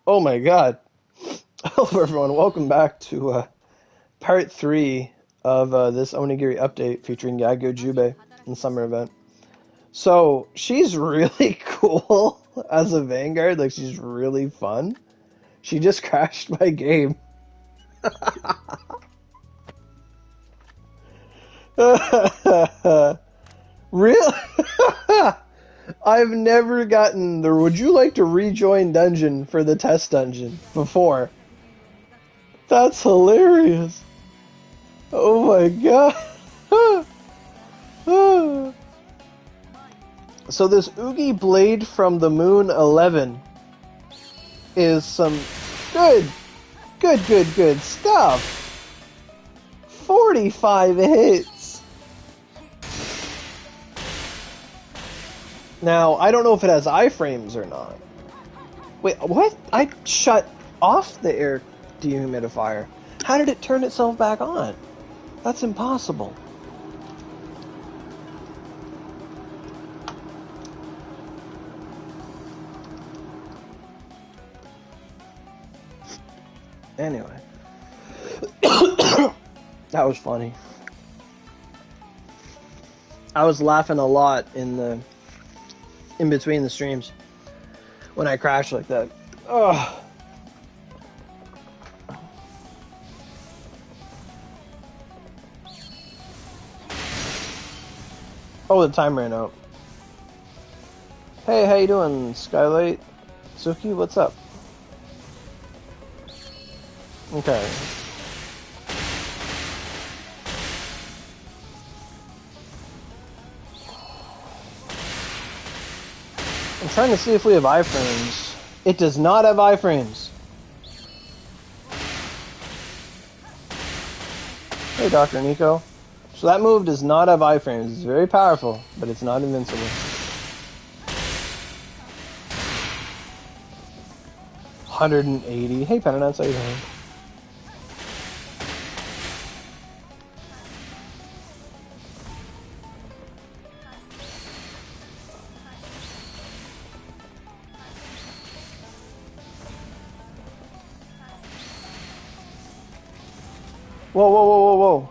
Oh my god. Hello everyone, welcome back to part 3 of this Onigiri update featuring Yagyuu Jubei in the summer event. So, she's really cool as a Vanguard, like she's really fun. She just crashed my game. Really? I've never gotten the would you like to rejoin dungeon for the test dungeon before. That's hilarious. Oh my god. So this Oogie Blade from the Moon 11 is some good stuff. 45 hits. Now, I don't know if it has iframes or not. Wait, what? I shut off the air dehumidifier. How did it turn itself back on? That's impossible. Anyway. That was funny. I was laughing a lot in between the streams when I crashed like that. Ugh. Oh, the time ran out. Hey, how you doing, Skylight? Suki, what's up? Okay. I'm trying to see if we have iframes. It does not have iframes. Hey, Dr. Nico. So that move does not have iframes. It's very powerful, but it's not invincible. $180. Hey, Penitence, how you doing? Whoa, whoa, whoa, whoa,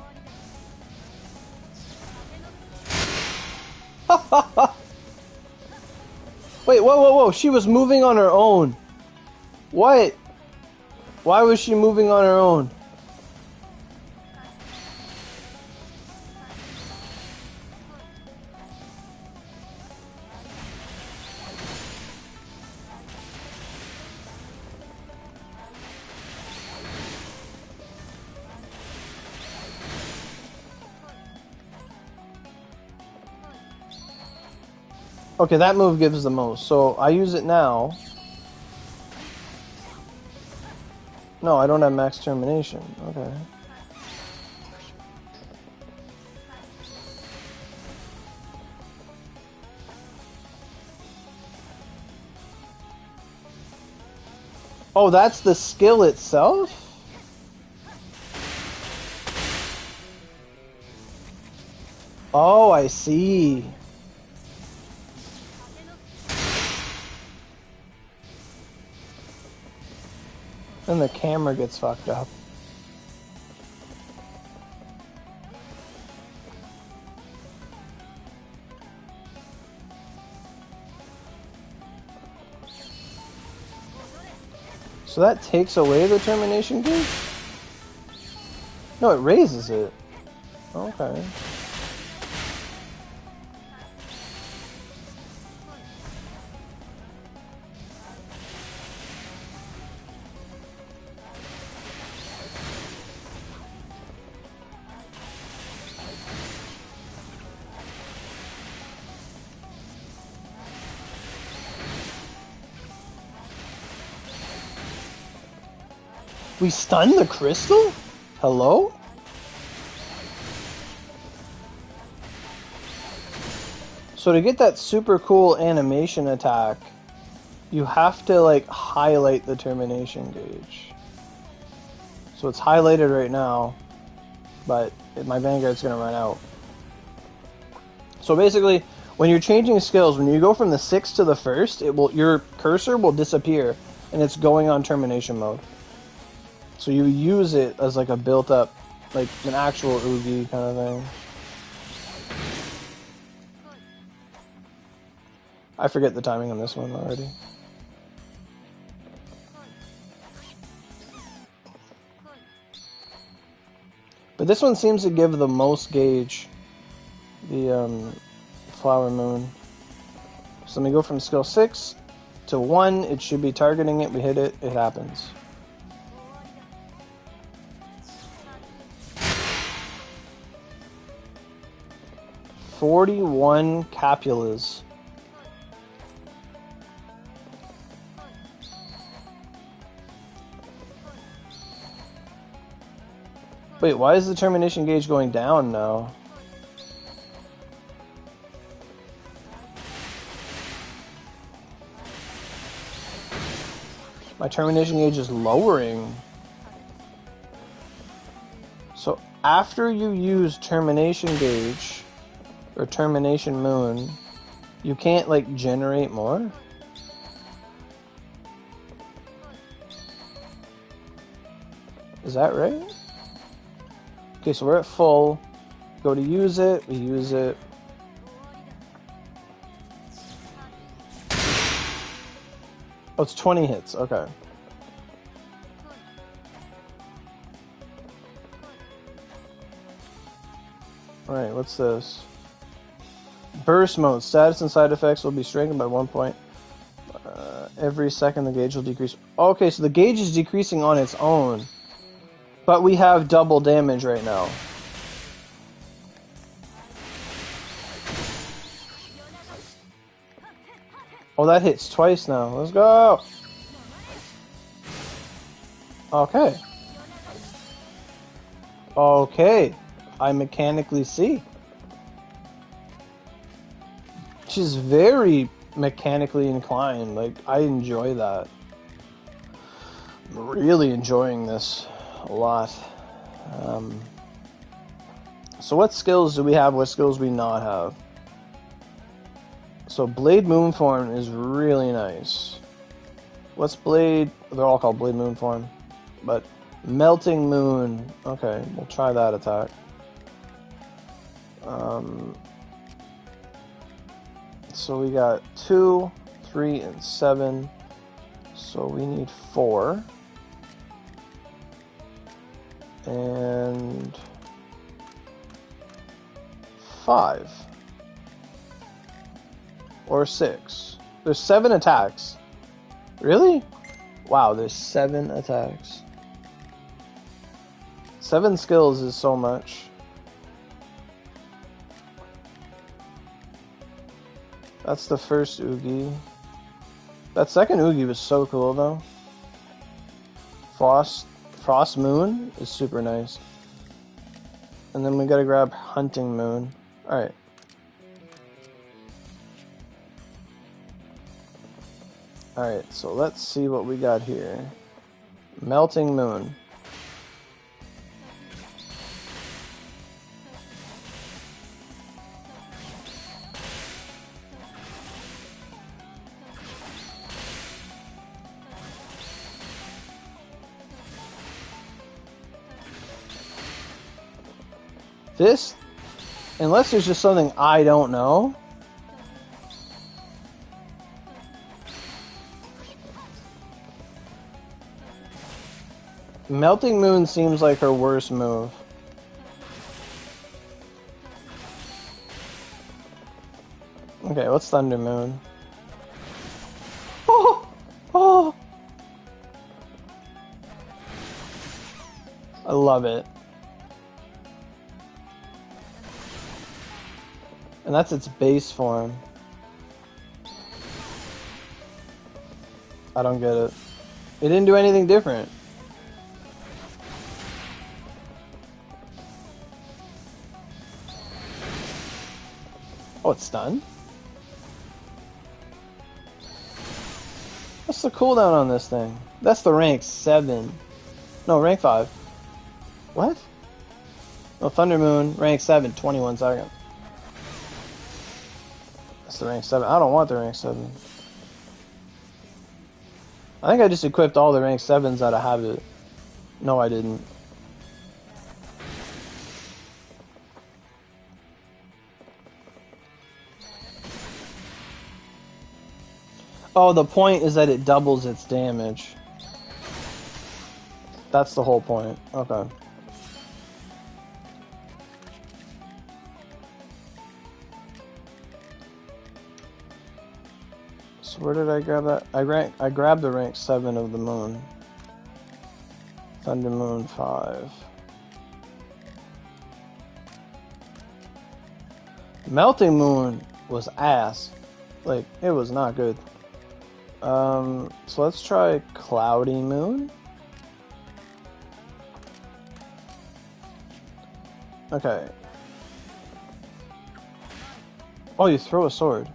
whoa. Wait, whoa, whoa, whoa. She was moving on her own. What? Why was she moving on her own? Okay, that move gives the most, so I use it now. No, I don't have max termination. Okay. Oh, that's the skill itself? Oh, I see. Then the camera gets fucked up. So that takes away the termination gauge? No, it raises it. Okay. We stunned the crystal? Hello? So to get that super cool animation attack, you have to like highlight the termination gauge. So it's highlighted right now, but my Vanguard's gonna run out. So basically, when you're changing skills, when you go from the 6th to the 1st, your cursor will disappear, and it's going on termination mode. So you use it as like a built-up, like an actual Oogie kind of thing. I forget the timing on this one already. But this one seems to give the most gauge, the Flower Moon. So let me go from skill 6 to 1. It should be targeting it. We hit it. It happens. $41 Capulas. Wait, why is the termination gauge going down now? My termination gauge is lowering. So after you use termination gauge or termination moon, you can't like generate more? Is that right? Okay, so we're at full. Go to use it, we use it. Oh, it's 20 hits, okay. Alright, what's this? Burst mode. Status and side effects will be strengthened by 1 point. Every second the gauge will decrease. Okay, so the gauge is decreasing on its own. But we have double damage right now. Oh, that hits twice now. Let's go! Okay. Okay. I mechanically see. She's very mechanically inclined. Like, I enjoy that. I'm really enjoying this a lot. So what skills do we have? What skills do we not have? So Blade Moonform is really nice. What's Blade? They're all called Blade Moonform. But Melting Moon. Okay, we'll try that attack. So we got 2, 3, and 7. So we need 4. And 5. Or 6. There's 7 attacks. Really? Wow, there's 7 attacks. 7 skills is so much. That's the first Oogie. That second Oogie was so cool though. Frost Moon is super nice. And then we gotta grab Hunting Moon. Alright. Alright, so let's see what we got here. Melting Moon. This, unless there's just something I don't know. Melting Moon seems like her worst move. Okay, what's Thunder Moon? Oh! Oh! I love it. And that's its base form. I don't get it. It didn't do anything different. Oh, it's stunned? What's the cooldown on this thing? That's the rank 7. No, rank 5. What? No, Thunder Moon, rank 7, 21 seconds. That's the rank 7. I don't want the rank 7. I think I just equipped all the rank 7s out of habit. No, I didn't. Oh, the point is that it doubles its damage. That's the whole point. Okay. So where did I grab that? I grabbed the rank 7 of the moon. Thunder Moon 5. Melting Moon was ass. Like, it was not good. So let's try Cloudy Moon. Okay. Oh, you throw a sword.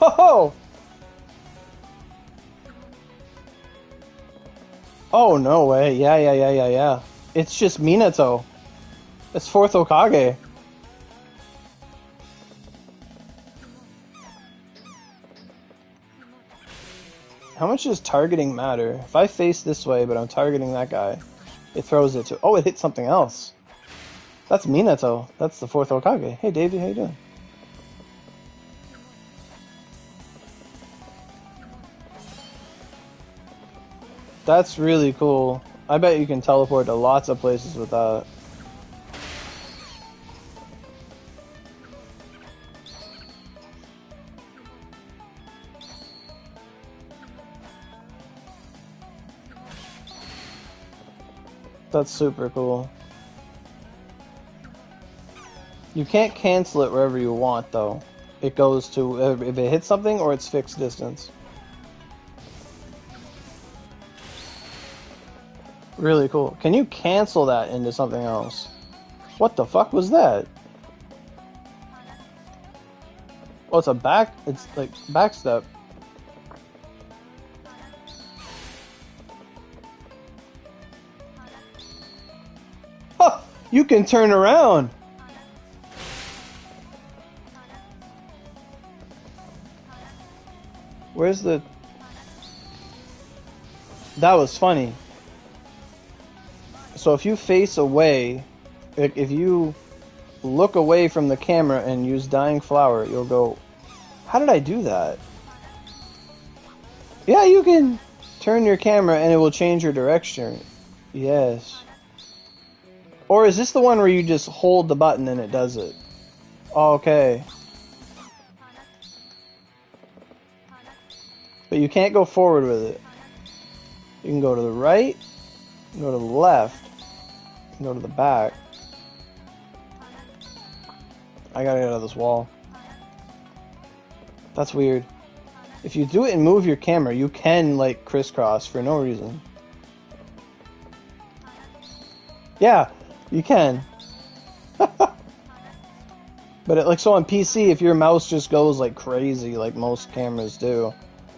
Ho ho! Oh, no way. Yeah. It's just Minato. It's 4th Hokage. How much does targeting matter? If I face this way, but I'm targeting that guy, it throws it to... Oh, it hit something else. That's Minato. That's the 4th Hokage. Hey, Davey, how you doing? That's really cool. I bet you can teleport to lots of places with that. That's super cool. You can't cancel it wherever you want, though. It goes to if it hits something or it's fixed distance. Really cool. Can you cancel that into something else? What the fuck was that? Oh, it's a back... It's like backstep. Huh! You can turn around! Where's the... That was funny. So if you face away, if you look away from the camera and use Dying Flower, you'll go, how did I do that? Yeah, you can turn your camera and it will change your direction. Yes. Or is this the one where you just hold the button and it does it? Okay. But you can't go forward with it. You can go to the right, you can go to the left, you can go to the back. I gotta get out of this wall. That's weird. If you do it and move your camera, you can, like, crisscross for no reason. Yeah, you can. But, like, so on PC, if your mouse just goes, like, crazy, like most cameras do,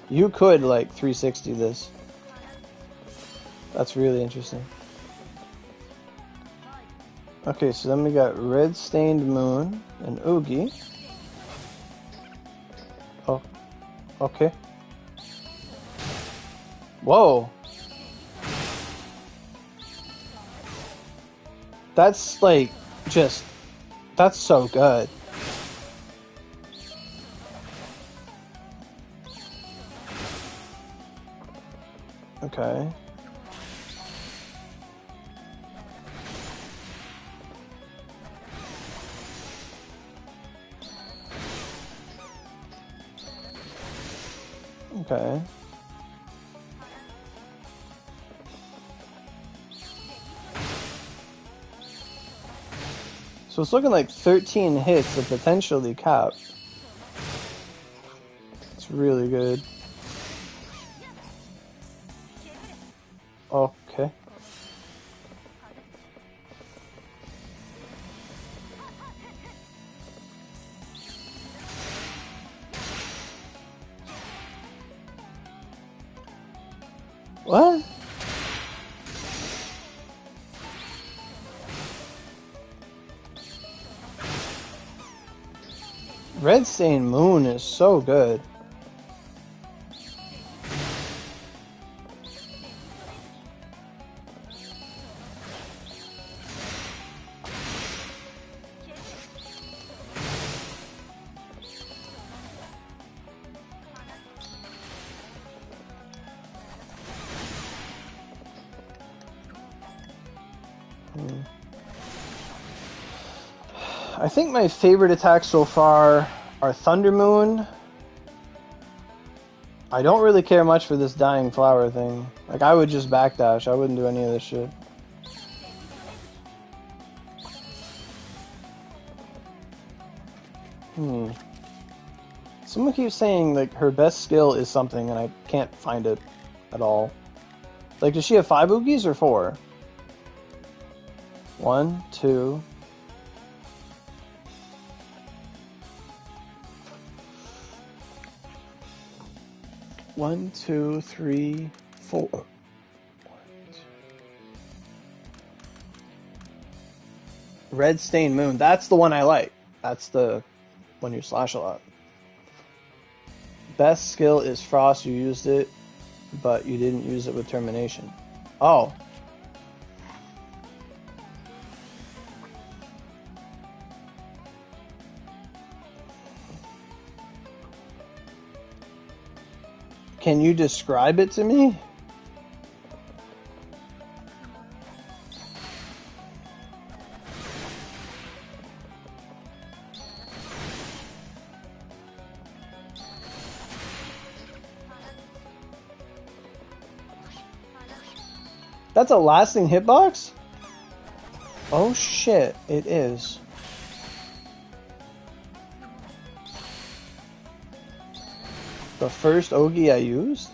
you could, like, 360 this. That's really interesting. Okay, so then we got Red Stained Moon and Oogie. Oh, okay. Whoa. That's like, just, that's so good. Okay. Okay. So it's looking like 13 hits to potentially cap. It's really good. Okay. What? Red Stain Moon is so good. I think my favorite attacks so far are Thunder Moon. I don't really care much for this dying flower thing. Like, I would just backdash. I wouldn't do any of this shit. Someone keeps saying, like, her best skill is something, and I can't find it at all. Like, does she have 5 Oogies or 4? 1, 2... 1, 2, 3, 4. 1, 2. Red Stain Moon. That's the one I like. That's the one you slash a lot. Best skill is Frost. You used it, but you didn't use it with Termination. Oh. Can you describe it to me? That's a lasting hitbox? Oh shit, it is. The first Ogi I used?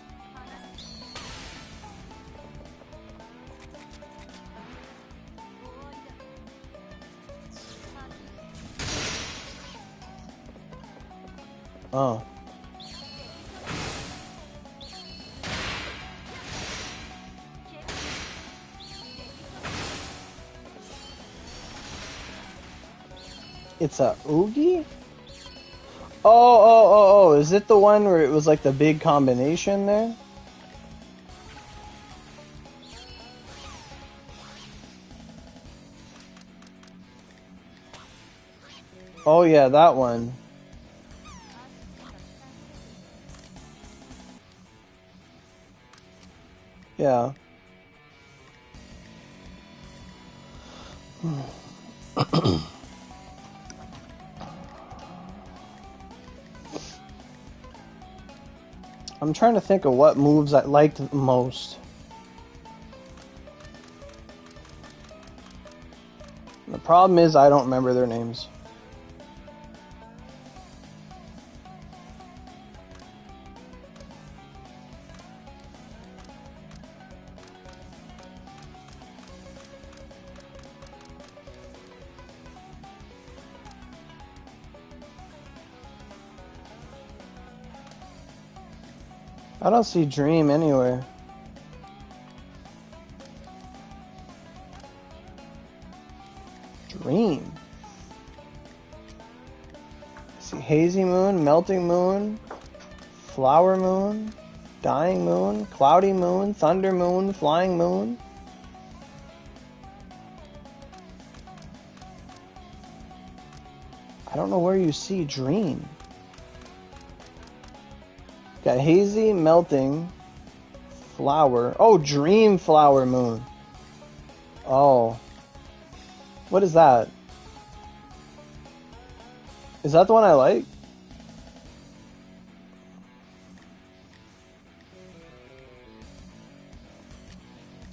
Oh. It's a Oogie? Oh, is it the one where it was like the big combination there? Oh yeah, that one. Yeah. I'm trying to think of what moves I liked most. The problem is I don't remember their names. I don't see Dream anywhere. Dream. I see Hazy Moon, Melting Moon, Flower Moon, Dying Moon, Cloudy Moon, Thunder Moon, Flying Moon. I don't know where you see Dream. Got Hazy, Melting, Flower. Oh, Dream Flower Moon. Oh. What is that? Is that the one I like?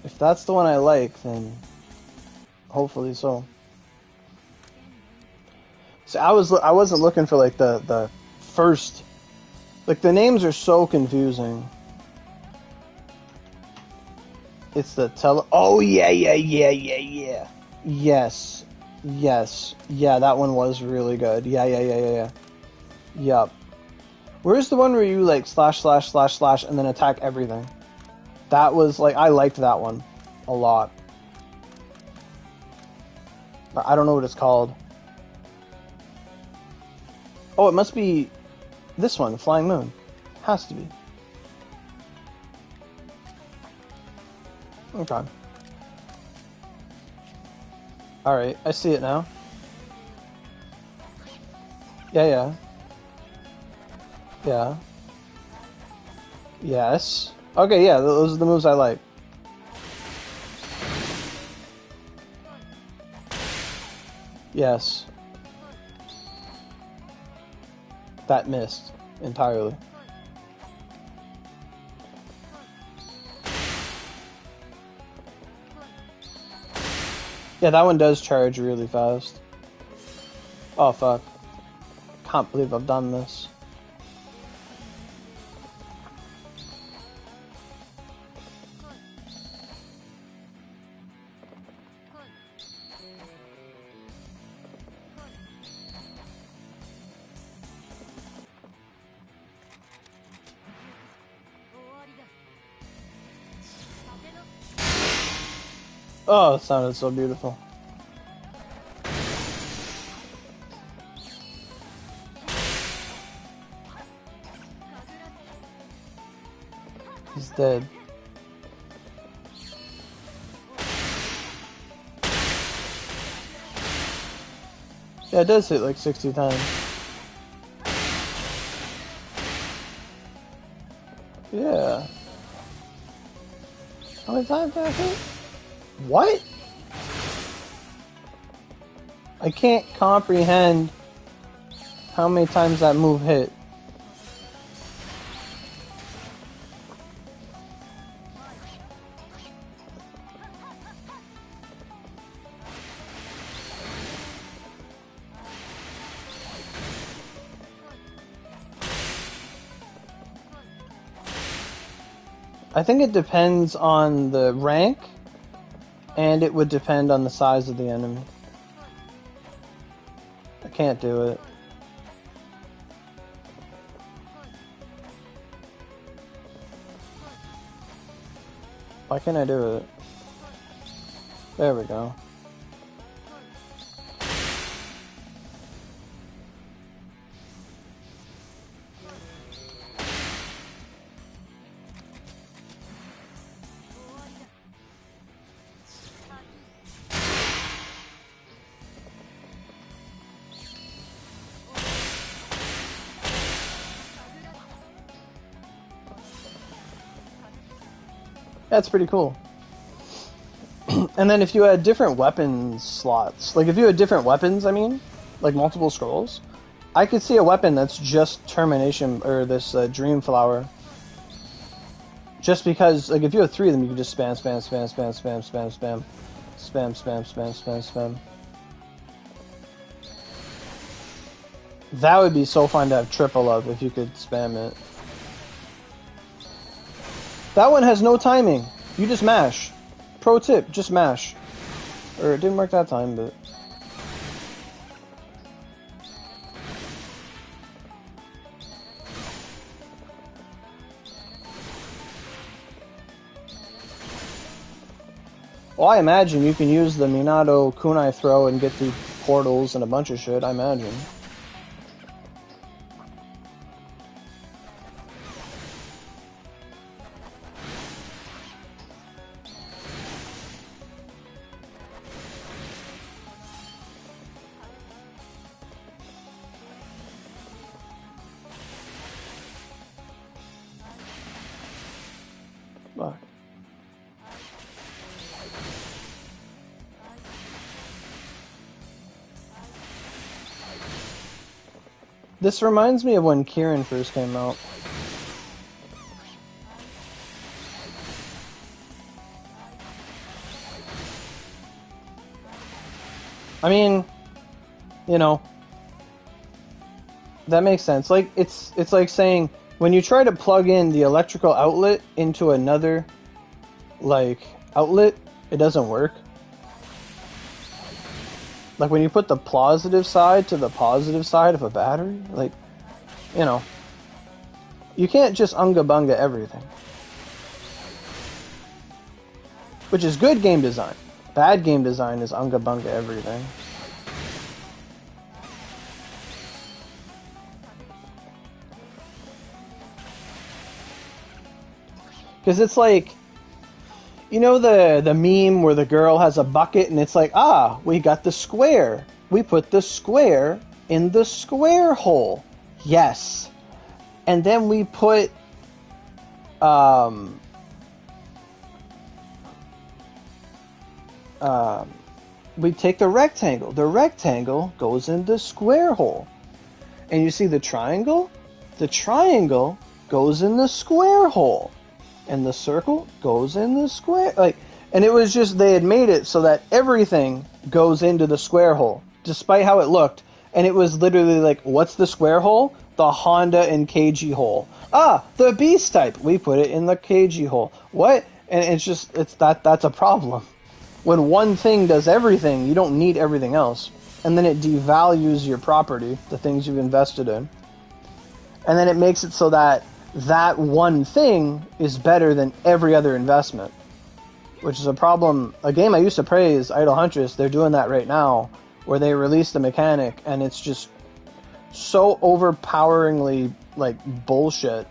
If that's the one I like, then hopefully so. So I wasn't looking for like the first. Like, the names are so confusing. It's the Oh, yeah. Yes. Yeah, that one was really good. Yeah. Yup. Where's the one where you, like, slash, and then attack everything? That was like, I liked that one a lot. But I don't know what it's called. Oh, it must be this one, Flying Moon. Has to be. Okay. Alright, I see it now. Yeah. Yeah. Yes. Okay, yeah, those are the moves I like. Yes. That missed entirely. Yeah, that one does charge really fast. Oh, fuck. Can't believe I've done this. Oh, it sounded so beautiful. He's dead. Yeah, it does hit like 60 times. Yeah. How many times did I hit? What? I can't comprehend how many times that move hit. I think it depends on the rank, and it would depend on the size of the enemy. I can't do it. Why can't I do it? There we go. That's pretty cool. And then if you had different weapons slots, like if you had different weapons, I mean, like multiple scrolls, I could see a weapon that's just Termination, or this Dream Flower. Just because, like, if you have 3 of them, you can just spam. That would be so fun to have triple of if you could spam it. That one has no timing. You just mash. Pro tip, just mash. Or it didn't work that time, but... Well, I imagine you can use the Minato kunai throw and get through portals and a bunch of shit, I imagine. Fuck. This reminds me of when Kieran first came out. I mean, you know, that makes sense. Like it's like saying when you try to plug in the electrical outlet into another like outlet, it doesn't work. Like when you put the positive side to the positive side of a battery, like, you know, you can't just unga bunga everything. which is good game design. Bad game design is unga bunga everything. Because it's like, you know the meme where the girl has a bucket and it's like, ah, we got the square. We put the square in the square hole. Yes. And then we put we take the rectangle. The rectangle goes in the square hole. And you see the triangle? The triangle goes in the square hole. And the circle goes in the square. And it was just, they had made it so that everything goes into the square hole, despite how it looked. And it was literally like, what's the square hole? The Honda and KG hole. Ah, the Beast type. We put it in the KG hole. What? And that's a problem. When one thing does everything, you don't need everything else. And then it devalues your property, the things you've invested in. And then it makes it so that that one thing is better than every other investment, which is a problem. A game I used to praise, Idle Huntress, they're doing that right now, where they released a mechanic and it's just so overpoweringly like bullshit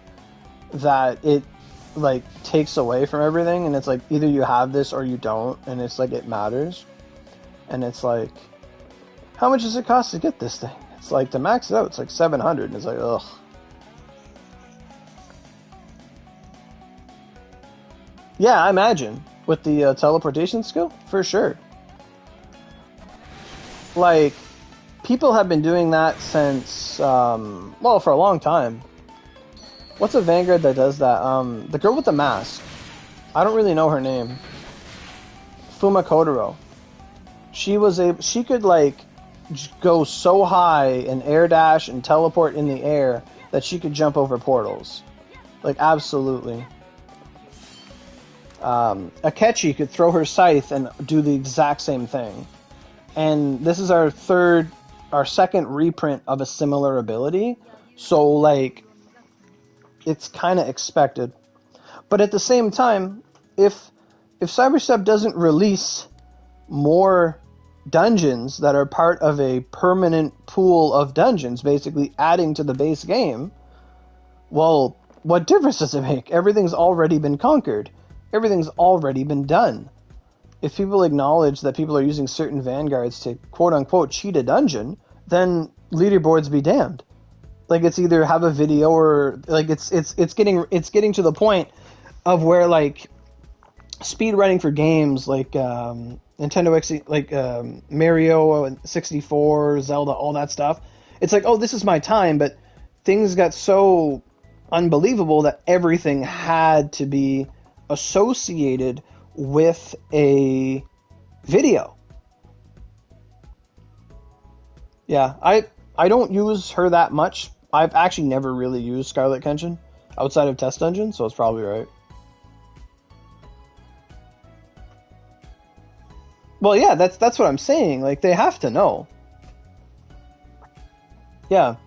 that it like takes away from everything, and it's like either you have this or you don't, and it's like it matters. And it's like, how much does it cost to get this thing? It's like, to max it out, it's like 700, and it's like, ugh. Yeah, I imagine. With the teleportation skill? For sure. Like, people have been doing that since, well, for a long time. What's a Vanguard that does that? The girl with the mask. I don't really know her name. Fuma Kodoro. She could, like, go so high and air dash and teleport in the air that she could jump over portals. Like, absolutely. Akechi could throw her scythe and do the exact same thing. And this is our second reprint of a similar ability. So, like, it's kind of expected. But at the same time, if Cyberstep doesn't release more dungeons that are part of a permanent pool of dungeons, basically adding to the base game, well, what difference does it make? Everything's already been conquered. Everything's already been done. If people acknowledge that people are using certain vanguards to quote-unquote cheat a dungeon, then leaderboards be damned. Like, it's either have a video or like it's getting to the point of where, like, speed running for games like Nintendo X, like Mario 64, Zelda, all that stuff. It's like, oh, this is my time, but things got so unbelievable that everything had to be associated with a video. Yeah, I don't use her that much. I've actually never really used Scarlet Kenshin outside of Test Dungeon, so it's probably right. Well, yeah, that's what I'm saying. Like, they have to know. Yeah.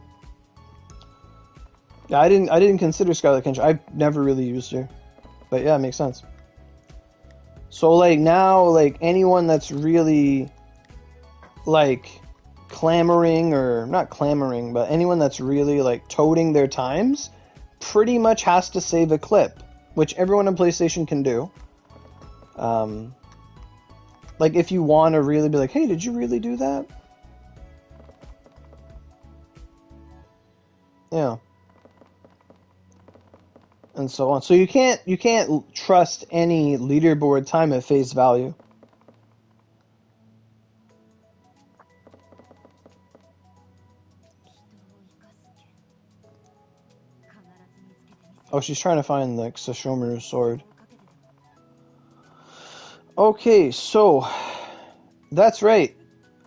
Yeah, I didn't consider Scarlet Kenshin. I've never really used her. But yeah, it makes sense. So, like, now, like, anyone that's really, like, clamoring, or not clamoring, but anyone that's really, like, toting their times pretty much has to save a clip, which everyone on PlayStation can do. Like, if you want to really be like, hey, did you really do that? Yeah. And so on. So you can't trust any leaderboard time at face value. Oh, she's trying to find, like, Sashomaru's sword. Okay, so that's right.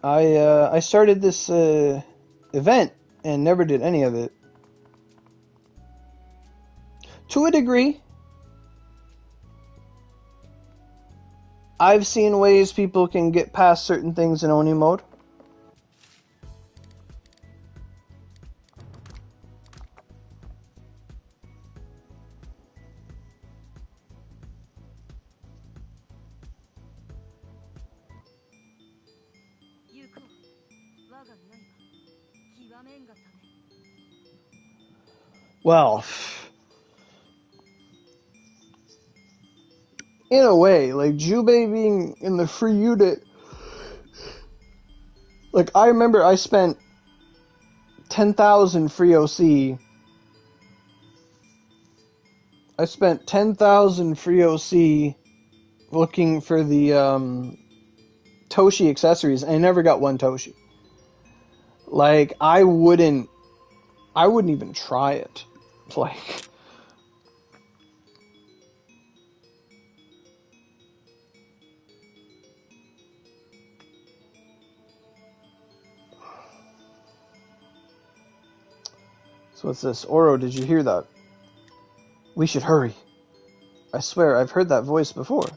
I started this event and never did any of it. To a degree, I've seen ways people can get past certain things in Oni mode. Well, in a way, like, Jubei being in the free unit, like, I remember I spent 10,000 free OC. I spent 10,000 free OC looking for the Toshi accessories, and I never got one Toshi. Like, I wouldn't even try it. Like, so what's this? Oro, did you hear that? We should hurry. I swear, I've heard that voice before.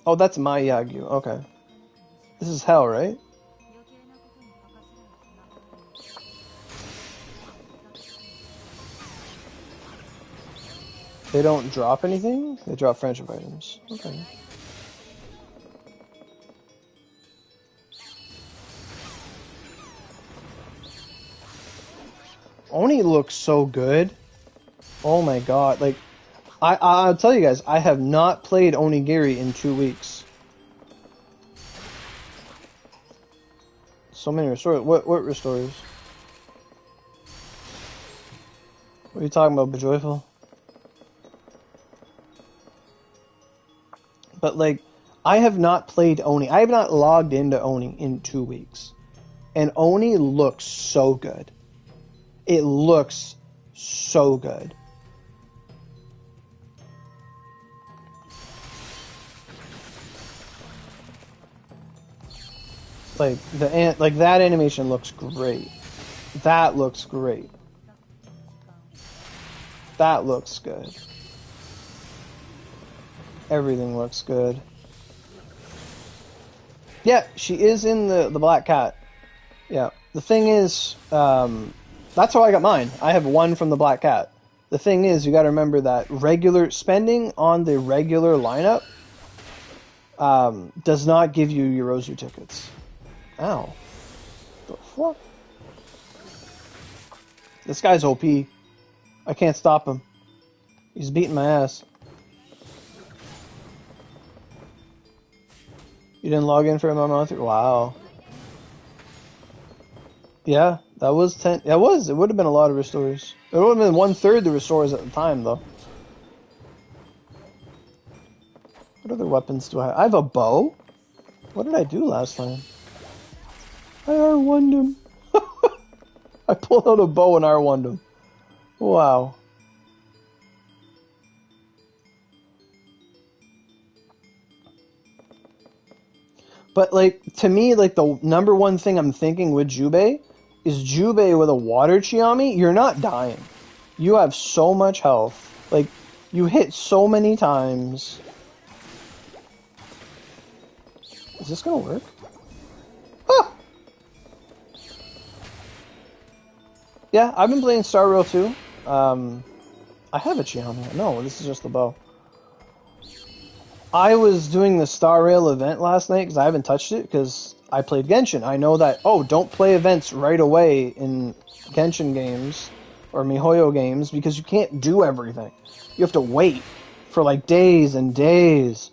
Oh, that's my Yagyuu. Okay. This is hell, right? They don't drop anything? They drop friendship items. Okay. Oni looks so good. Oh my god. Like, I'll tell you guys, I have not played Onigiri in 2 weeks. So many restores. What restores? What are you talking about, Bejoyful? But, like, I have not played Oni. I have not logged into Oni in 2 weeks. And Oni looks so good. It looks so good. Like, that animation looks great. That looks great. That looks good. Everything looks good. Yeah, she is in the Black Cat. Yeah. The thing is, that's how I got mine. I have one from the Black Cat. The thing is, you gotta remember that regular spending on the regular lineup does not give you Yorozu tickets. Ow. The fuck? This guy's OP. I can't stop him. He's beating my ass. You didn't log in for a month? Wow. Yeah, that was 10. It was. It would have been a lot of restores. It would have been 1/3 the restores at the time, though. What other weapons do I have? I have a bow? What did I do last time? I R1'd him. I pulled out a bow and R1'd him. Wow. But, like, to me, like, the number one thing I'm thinking with Jubei is Jubei with a water Chiami, you're not dying. You have so much health. Like, you hit so many times. Is this gonna work? Ah! Yeah, I've been playing Star Rail too. I have a Chiami. No, this is just the bow. I was doing the Star Rail event last night because I haven't touched it because I played Genshin. I know that, don't play events right away in Genshin games or MiHoYo games because you can't do everything. You have to wait for like days and days.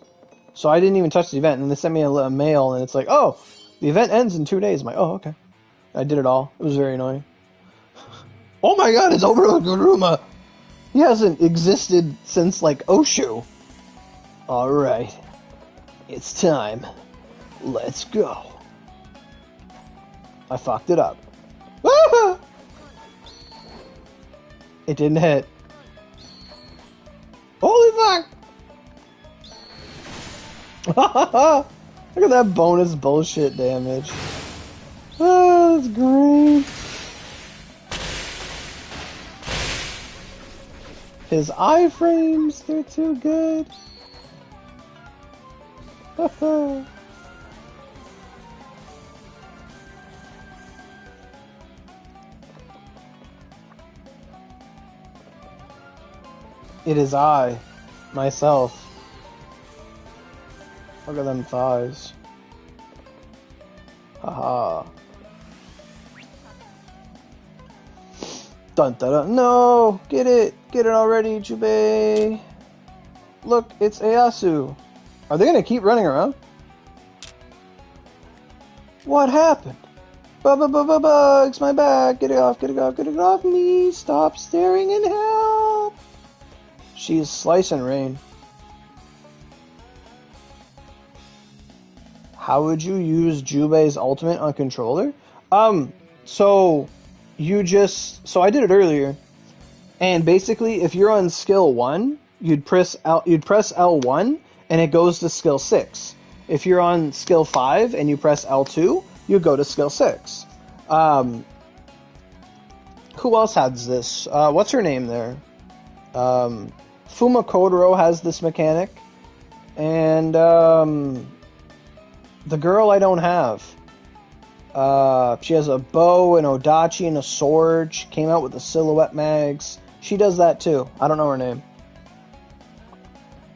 So I didn't even touch the event, and they sent me a mail, and it's like, oh, the event ends in 2 days. I'm like, oh, okay. I did it all. It was very annoying. Oh my god, it's Aurogiri! He hasn't existed since, like, Oshu. Alright. It's time. Let's go. I fucked it up. It didn't hit. Holy fuck! Look at that bonus bullshit damage. Oh, that's great. His iframes, they're too good. It is I, myself. Look at them thighs. Haha. Dun dun dun. No! Get it! Get it already, Jubei! Look, it's Ieyasu. Are they gonna keep running around? What happened? Bugs, my back! Get it off, get it off, get it off me! Stop staring and help! She's slicing rain. How would you use Jubei's ultimate on controller? So I did it earlier, and basically if you're on skill 1, you'd press L1 and it goes to skill 6. If you're on skill 5 and you press L2, you go to skill 6. Who else has this? What's her name there? Fuma Kodoro has this mechanic, and the girl I don't have. She has a bow, an odachi, and a sword. She came out with the silhouette mags. She does that too. I don't know her name.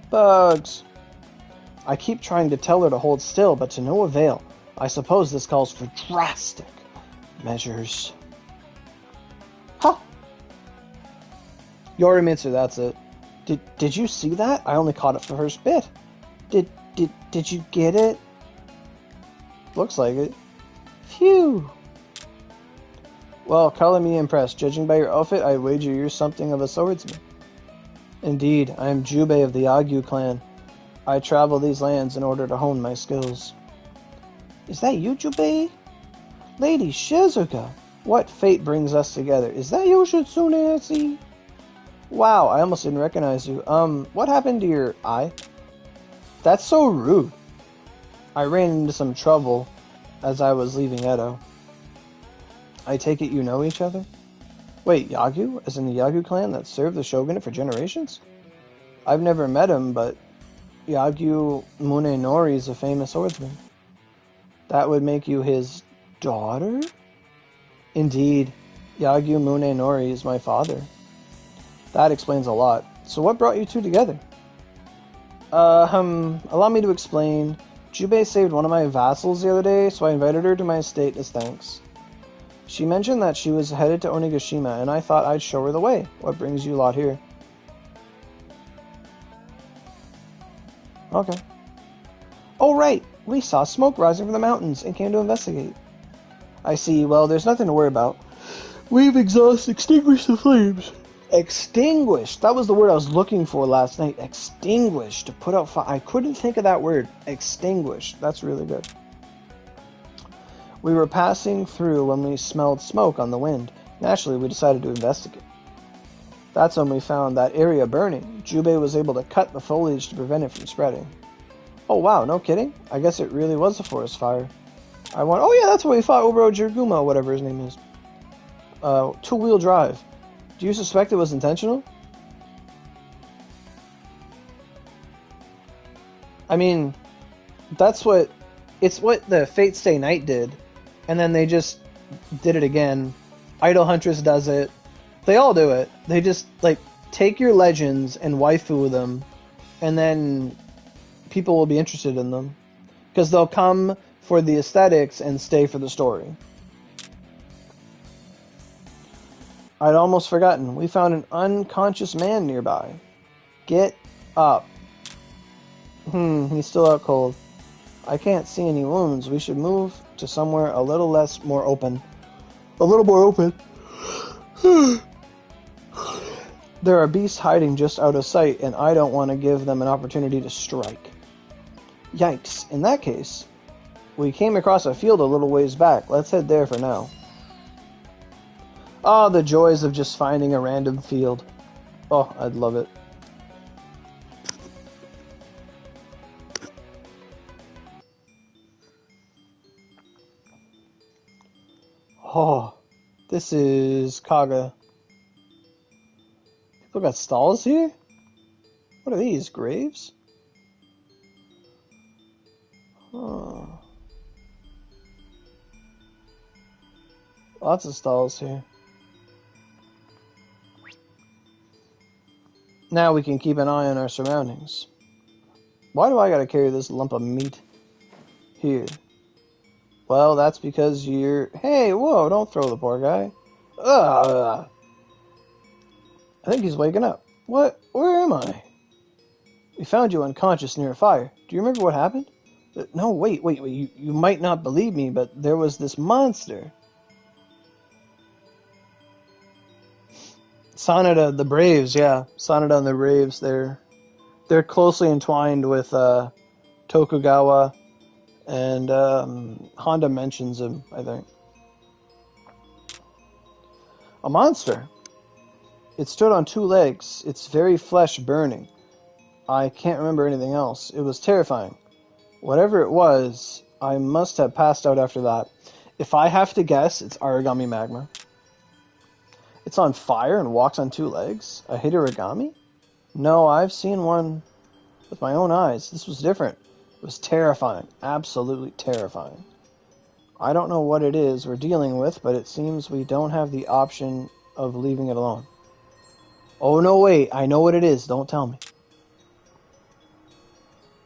Bugs. I keep trying to tell her to hold still, but to no avail. I suppose this calls for drastic measures. Huh. Yorimitsu, that's it. Did you see that? I only caught it for the first bit. Did you get it? Looks like it. Phew. Well, color me impressed. Judging by your outfit, I wager you're something of a swordsman. Indeed, I am Jubei of the Yagyuu clan. I travel these lands in order to hone my skills. Is that you, Jubei? Lady Shizuka! What fate brings us together? Is that you, Shitsune? Wow, I almost didn't recognize you. What happened to your eye? That's so rude. I ran into some trouble as I was leaving Edo. I take it you know each other? Wait, Yagyuu? As in the Yagyuu clan that served the shogunate for generations? I've never met him, but Yagyuu Munenori is a famous swordsman. That would make you his daughter? Indeed, Yagyuu Munenori is my father. That explains a lot. So what brought you two together? Allow me to explain. Jubei saved one of my vassals the other day, so I invited her to my estate as thanks. She mentioned that she was headed to Onigashima, and I thought I'd show her the way. What brings you lot here? Okay. Oh, right! We saw smoke rising from the mountains and came to investigate. I see. Well, there's nothing to worry about. We've extinguished the flames. Extinguished! That was the word I was looking for last night. Extinguished. To put out fire. I couldn't think of that word. Extinguished. That's really good. We were passing through when we smelled smoke on the wind. Naturally, we decided to investigate. That's when we found that area burning. Jubei was able to cut the foliage to prevent it from spreading. Oh wow, no kidding? I guess it really was a forest fire. Oh yeah, that's why we fought Aurogiri, whatever his name is. Two-wheel drive. Do you suspect it was intentional? I mean, it's what the Fate Stay Night did. And then they just did it again. Idol Huntress does it. They all do it. They just, take your legends and waifu them, and then people will be interested in them. Because they'll come for the aesthetics and stay for the story. I'd almost forgotten. We found an unconscious man nearby. Get up. He's still out cold. I can't see any wounds. We should move to somewhere a little more open. A little more open. There are beasts hiding just out of sight, and I don't want to give them an opportunity to strike. Yikes. In that case, we came across a field a little ways back. Let's head there for now. Oh, the joys of just finding a random field. Oh, I'd love it. Oh, this is Kaga. People got stalls here? What are these, graves? Oh. Lots of stalls here. Now we can keep an eye on our surroundings. Why do I gotta carry this lump of meat here? Well, that's because you're... Hey, whoa, don't throw the poor guy. Ugh. I think he's waking up. What? Where am I? We found you unconscious near a fire. Do you remember what happened? No, wait. You might not believe me, but there was this monster. Sanada, the Braves, yeah. Sanada and the Braves, they're closely entwined with Tokugawa, and Honda mentions him, I think. A monster. It stood on two legs, its very flesh burning. I can't remember anything else. It was terrifying. Whatever it was, I must have passed out after that. If I have to guess, it's Origami Magma. It's on fire and walks on two legs? A Hidorigami? No, I've seen one with my own eyes. This was different. It was terrifying. Absolutely terrifying. I don't know what it is we're dealing with, but it seems we don't have the option of leaving it alone. Oh, no, wait. I know what it is. Don't tell me.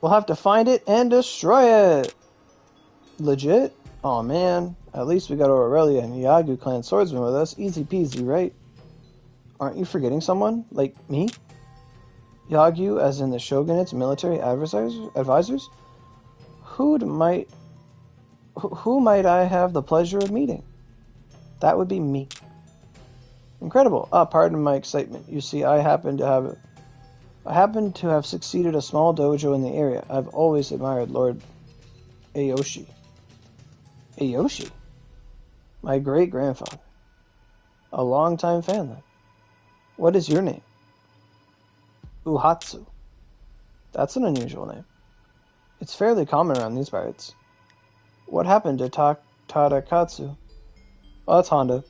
We'll have to find it and destroy it. Legit? Aw, man. At least we got Aurelia and Yagyuu clan swordsman with us. Easy peasy, right? Aren't you forgetting someone? Like me? Yagyuu, as in the shogunate's military advisors? Who might I have the pleasure of meeting? That would be me. Incredible. Pardon my excitement. You see, I happen to have succeeded a small dojo in the area. I've always admired Lord Aoshi. Aoshi? My great-grandfather. A long-time fan, then. What is your name? Uhatsu. That's an unusual name. It's fairly common around these parts. What happened to Tadakatsu? Oh, that's Honda.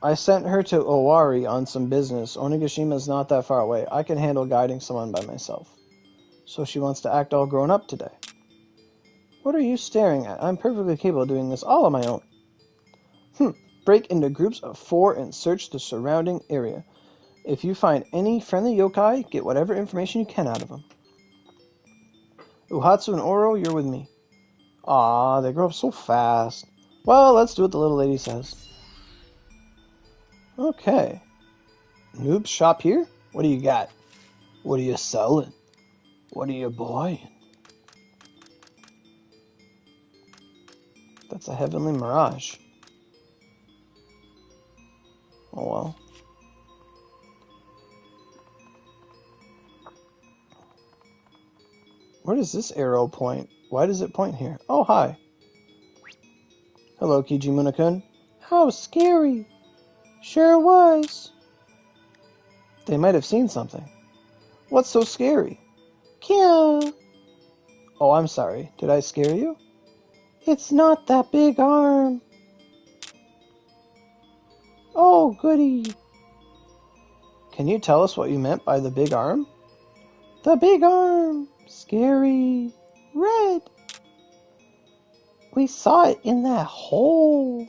I sent her to Owari on some business. Onigashima's not that far away. I can handle guiding someone by myself. So she wants to act all grown up today. What are you staring at? I'm perfectly capable of doing this all on my own. Break into groups of 4 and search the surrounding area. If you find any friendly yokai, get whatever information you can out of them. Uhatsu and Oro, you're with me. Aw, they grow up so fast. Well, let's do what the little lady says. Okay. Noob's shop here? What do you got? What are you selling? What are you buying? That's a heavenly mirage. Oh well. Where does this arrow point? Why does it point here? Oh, hi. Hello, Kijimuna-kun. How scary. Sure was. They might have seen something. What's so scary? Kia. Oh, I'm sorry. Did I scare you? It's not that big arm. Oh, goody. Can you tell us what you meant by the big arm? The big arm. Scary. Red. We saw it in that hole.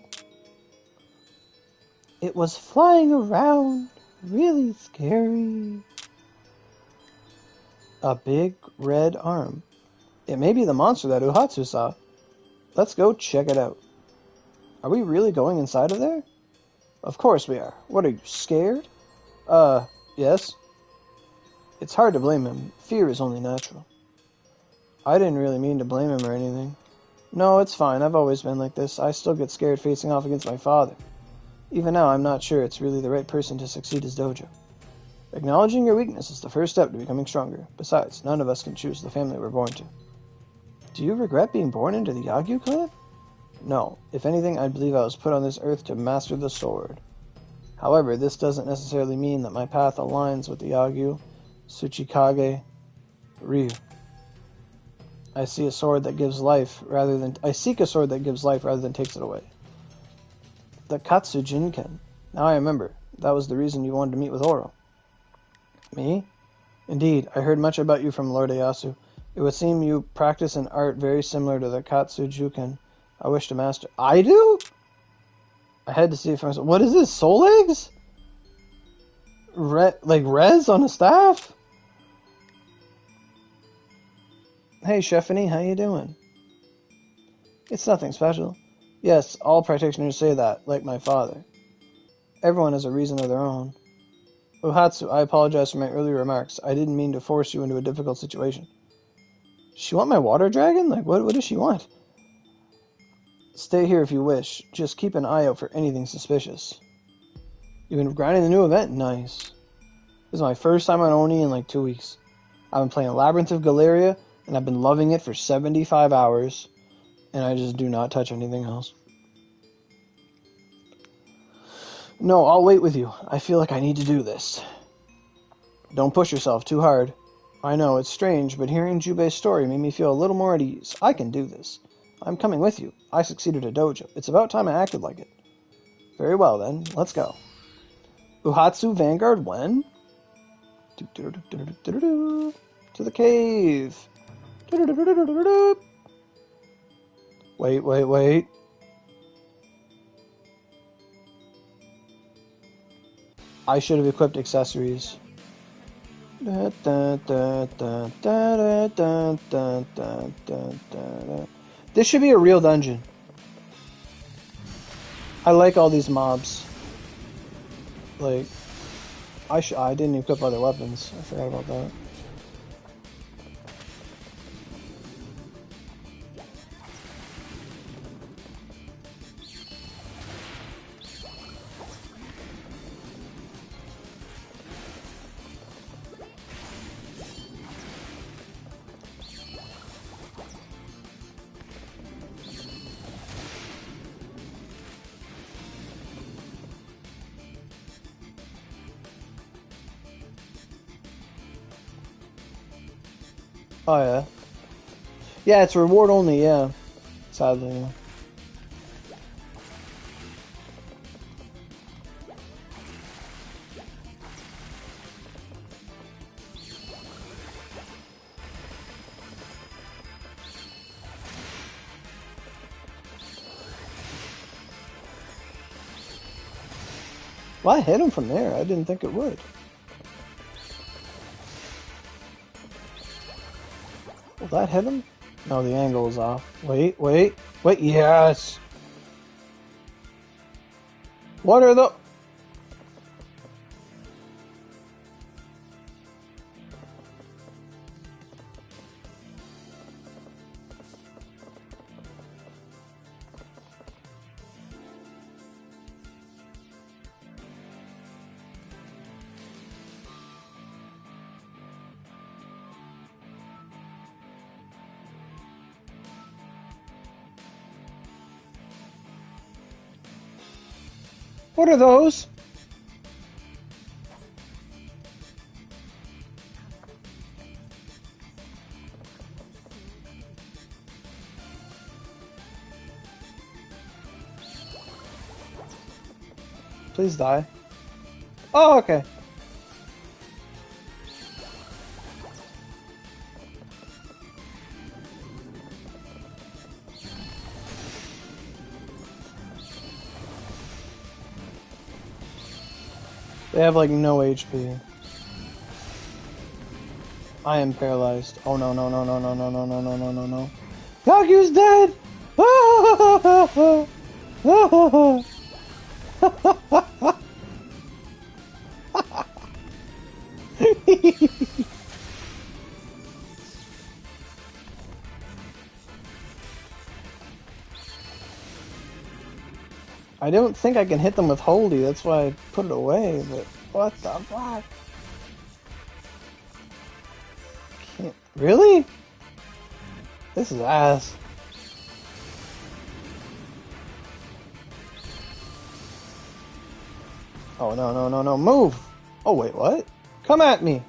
It was flying around. Really scary. A big red arm. It may be the monster that Uhatsu saw. Let's go check it out. Are we really going inside of there? Of course we are. What are you, scared? Yes. It's hard to blame him. Fear is only natural. I didn't really mean to blame him or anything. No, it's fine. I've always been like this. I still get scared facing off against my father. Even now, I'm not sure it's really the right person to succeed his dojo. Acknowledging your weakness is the first step to becoming stronger. Besides, none of us can choose the family we're born to. Do you regret being born into the Yagyuu clan? No. If anything, I believe I was put on this earth to master the sword. However, this doesn't necessarily mean that my path aligns with the Yagyuu Tsuchikage Ryu. I seek a sword that gives life rather than takes it away. The Katsujinken. Now I remember. That was the reason you wanted to meet with Oro. Me? Indeed, I heard much about you from Lord Ieyasu. It would seem you practice an art very similar to the Katsujuken I wish to master. I do? I had to see it for myself. What is this? Soul eggs? Like res on a staff? Hey, Stephanie, how you doing? It's nothing special. Yes, all practitioners say that, like my father. Everyone has a reason of their own. Uhatsu, I apologize for my earlier remarks. I didn't mean to force you into a difficult situation. Does she want my water dragon? Like, what does she want? Stay here if you wish. Just keep an eye out for anything suspicious. You've been grinding the new event? Nice. This is my first time on Oni in like 2 weeks. I've been playing Labyrinth of Galeria, and I've been loving it for 75 hours, and I just do not touch anything else. No, I'll wait with you. I feel like I need to do this. Don't push yourself too hard. I know, it's strange, but hearing Jubei's story made me feel a little more at ease. I can do this. I'm coming with you. I succeeded at dojo. It's about time I acted like it. Very well, then. Let's go. Uhatsu Vanguard when? To the cave. Wait. I should have equipped accessories. This should be a real dungeon. I like all these mobs. Like, I didn't equip other weapons. I forgot about that. Oh, yeah. Yeah, it's reward only, yeah. Sadly, yeah. Well, I hit him from there. I didn't think it would. Will that hit him? No, the angle is off. Wait, yes! What are the... What are those? Please die. Oh, okay. They have like no HP. I am paralyzed. Oh no. Yagyuu's dead! I don't think I can hit them with Holy, that's why I put it away, but what the fuck? Can't... Really? This is ass. Oh no, move! Oh wait, what? Come at me!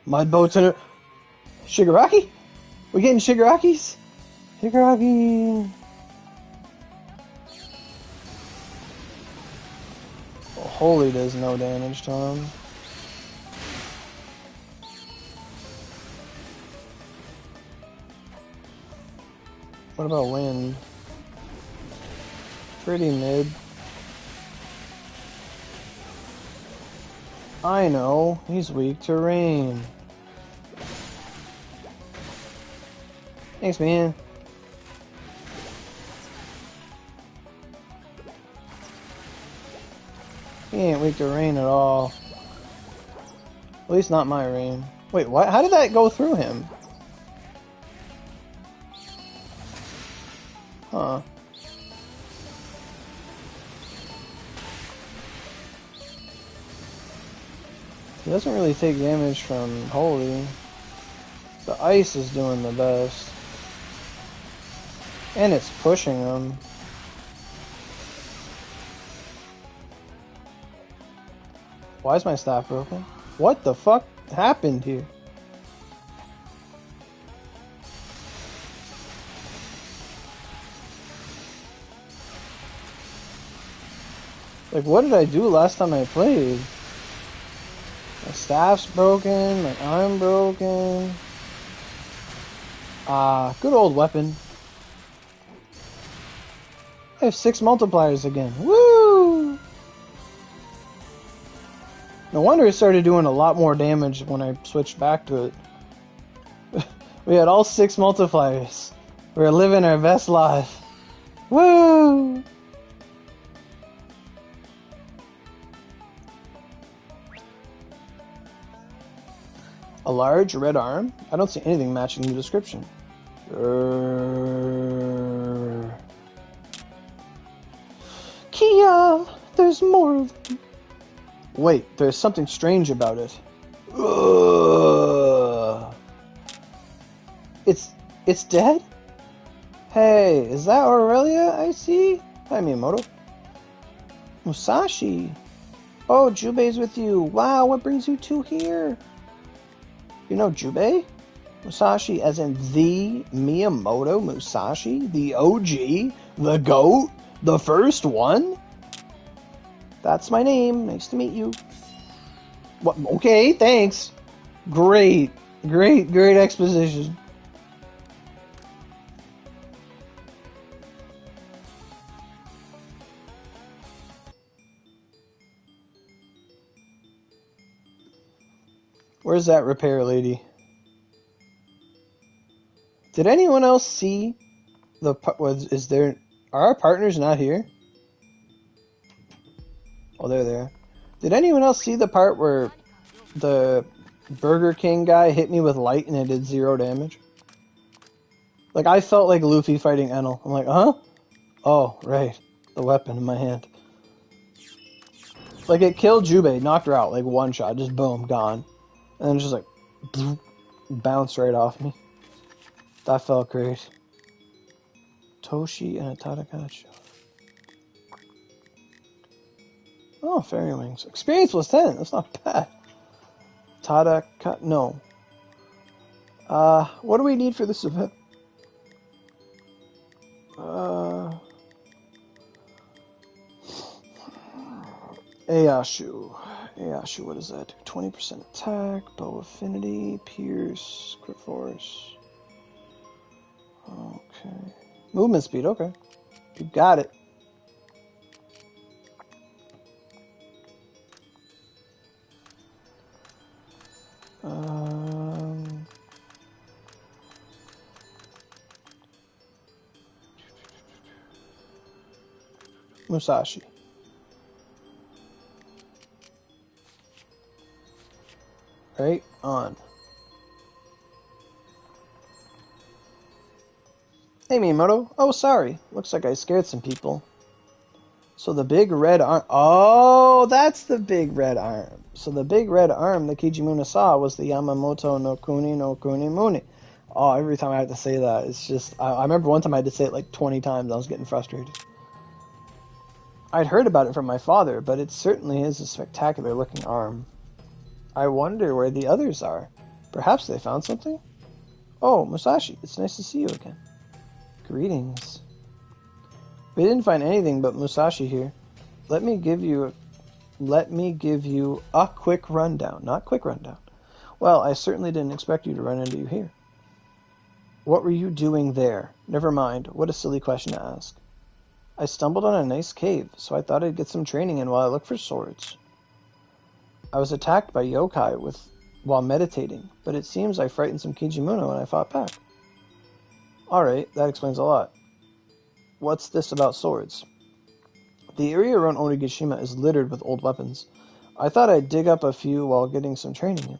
Mud boats in it. Shigaraki? We getting Shigarakis? Shigaraki. Well, Holy does no damage to him. What about wind? Pretty mid. I know, he's weak to rain. Thanks, man. He ain't weak to rain at all. At least not my rain. Wait, what? How did that go through him? Huh. He doesn't really take damage from Holy. The ice is doing the best. And it's pushing him. Why is my staff broken? What the fuck happened here? Like, what did I do last time I played? My staff's broken, my arm broken. Good old weapon. I have 6 multipliers again. Woo! No wonder it started doing a lot more damage when I switched back to it. We had all 6 multipliers. We were living our best life. Woo! A large red arm? I don't see anything matching the description. Kia! There's more of them. Wait, there's something strange about it. It's dead? Hey, is that Aurelia I see? Hi, Miyamoto. Musashi. Oh, Jubei's with you. Wow, what brings you two here? You know Jubei? Musashi, as in the Miyamoto Musashi? The OG? The GOAT? The first one? That's my name. Nice to meet you. What? Okay, thanks. Great exposition. Where's that repair lady? Did anyone else see the? Are our partners not here? Oh, they're there. Did anyone else see the part where the Burger King guy hit me with light and it did 0 damage? Like, I felt like Luffy fighting Enel. I'm like, huh? Oh, right. The weapon in my hand. Like, it killed Jubei, knocked her out, like, one shot, just boom, gone. And then just like, bounced right off me. That felt great. Toshi and a Tadakacho. Oh, Fairy Wings. Experience plus 10. That's not bad. Tadaka... No. What do we need for this event? Ayashu. Ayashu, what does that do? 20% attack, bow affinity, pierce, crit force. Okay. Movement speed, okay. You got it. Musashi. Right on. Hey, Miyamoto. Oh, sorry. Looks like I scared some people. So the big red arm... Oh, that's the big red arm. So the big red arm that Kijimuna saw was the Yamamoto no Kuni no Kuni Muni. Oh, every time I have to say that, it's just... I remember one time I had to say it like 20 times. I was getting frustrated. I'd heard about it from my father, but it certainly is a spectacular looking arm. I wonder where the others are. Perhaps they found something? Oh, Musashi, it's nice to see you again. Greetings. We didn't find anything but Musashi here. Let me give you a quick rundown. Not quick rundown. Well, I certainly didn't expect you to run into you here. What were you doing there? Never mind, what a silly question to ask. I stumbled on a nice cave, so I thought I'd get some training in while I look for swords. I was attacked by yokai while meditating, but it seems I frightened some Kijimuno and I fought back. Alright, that explains a lot. What's this about swords? The area around Onigashima is littered with old weapons. I thought I'd dig up a few while getting some training in.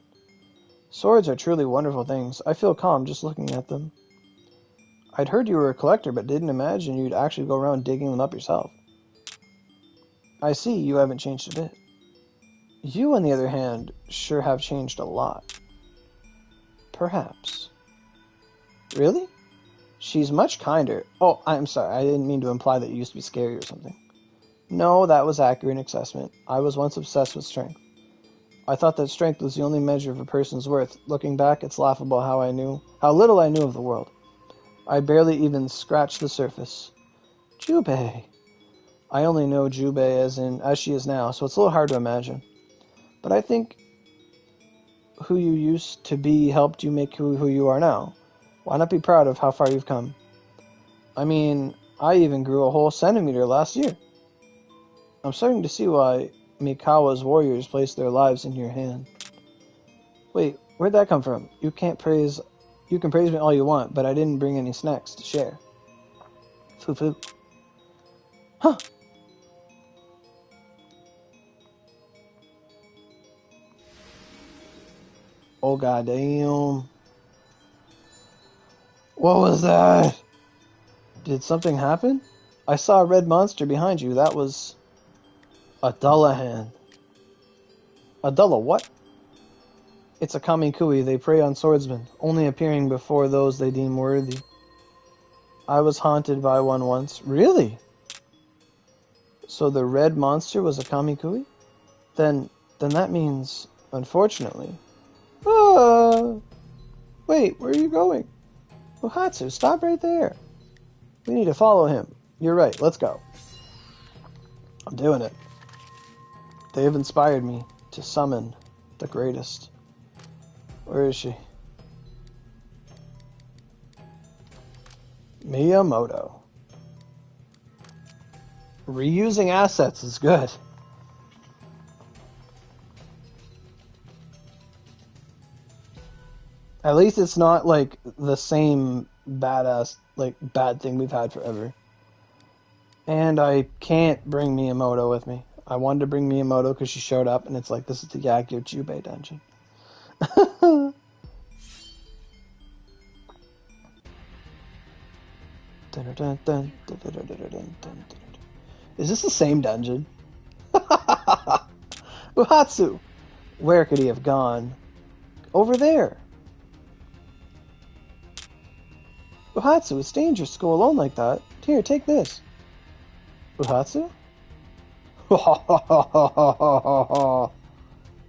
Swords are truly wonderful things. I feel calm just looking at them. I'd heard you were a collector, but didn't imagine you'd actually go around digging them up yourself. I see you haven't changed a bit. You, on the other hand, sure have changed a lot. Perhaps. Really? She's much kinder. Oh, I'm sorry, I didn't mean to imply that you used to be scary or something. No, that was accurate assessment. I was once obsessed with strength. I thought that strength was the only measure of a person's worth. Looking back, it's laughable how little I knew of the world. I barely even scratched the surface. Jubei. I only know Jubei as she is now, so it's a little hard to imagine. But I think who you used to be helped you make who you are now. Why not be proud of how far you've come? I mean, I even grew a whole centimeter last year. I'm starting to see why Mikawa's warriors placed their lives in your hand. Wait, where'd that come from? You can praise me all you want, but I didn't bring any snacks to share. Foo-foo. Huh. Oh, goddamn. What was that? Did something happen? I saw a red monster behind you. That was a Dullahan. A Dulla what? It's a Kamikui. They prey on swordsmen, only appearing before those they deem worthy. I was haunted by one once. Really? So the red monster was a Kamikui? Then that means, unfortunately... Wait, where are you going? Uhatsu, stop right there. We need to follow him. You're right, let's go. I'm doing it. They have inspired me to summon the greatest. Where is she? Miyamoto. Reusing assets is good. At least it's not like the same badass, bad thing we've had forever. And I can't bring Miyamoto with me. I wanted to bring Miyamoto because she showed up and it's like, this is the Yagyuu Jubei dungeon. Is this the same dungeon? Uhatsu! Where could he have gone? Over there. Uhatsu, it's dangerous to go alone like that. Here, take this. Uhatsu?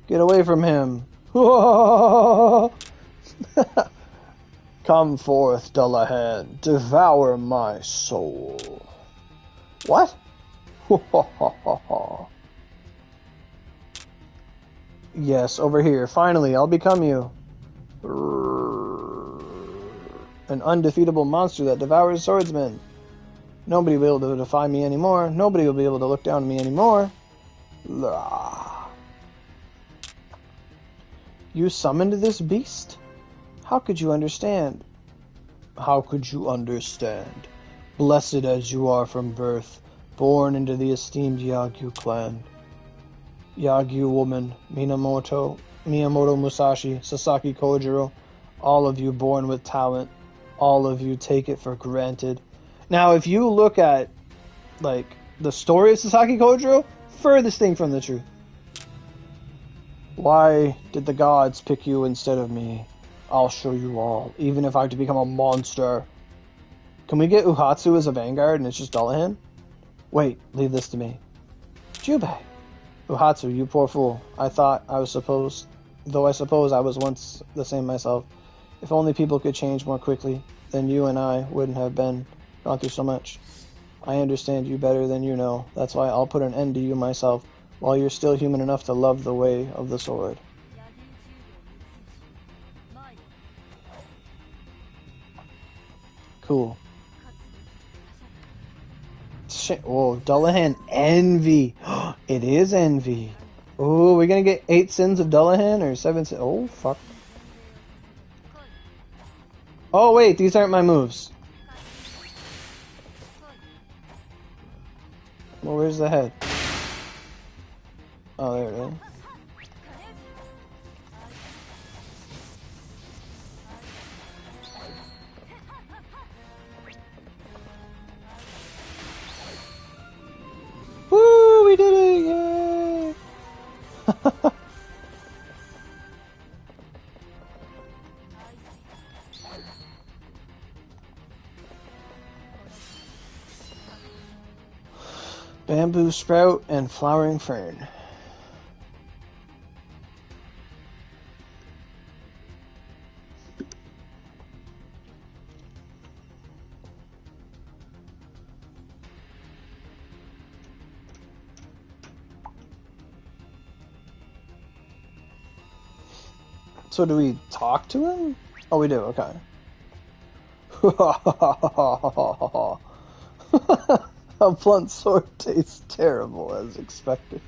Get away from him. Come forth, Dullahan. Devour my soul. What? Yes, over here. Finally, I'll become you. An undefeatable monster that devours swordsmen. Nobody will be able to defy me anymore. Nobody will be able to look down on me anymore. You summoned this beast? How could you understand? How could you understand? Blessed as you are from birth, born into the esteemed Yagyuu clan. Yagyuu woman, Miyamoto Musashi, Sasaki Kojiro, all of you born with talent, all of you take it for granted. Now, if you look at, the story of Sasaki Kojiro, furthest thing from the truth. Why did the gods pick you instead of me? I'll show you all, even if I have to become a monster. Can we get Uhatsu as a vanguard and it's just Dullahan? Wait, leave this to me. Jubei. Uhatsu, you poor fool. I suppose I was once the same myself. If only people could change more quickly, then you and I wouldn't have gone through so much. I understand you better than you know. That's why I'll put an end to you myself, while you're still human enough to love the way of the sword. Cool. Oh, Dullahan Envy. It is Envy. Oh, we're gonna get 8 sins of Dullahan or 7 sins. Oh, fuck. Oh, wait, these aren't my moves. Well, where's the head? Oh, there it is. Woo, we did it! Yay! Bamboo sprout and flowering fern. So do we talk to him? Oh, we do, okay. A blunt sword tastes terrible, as expected.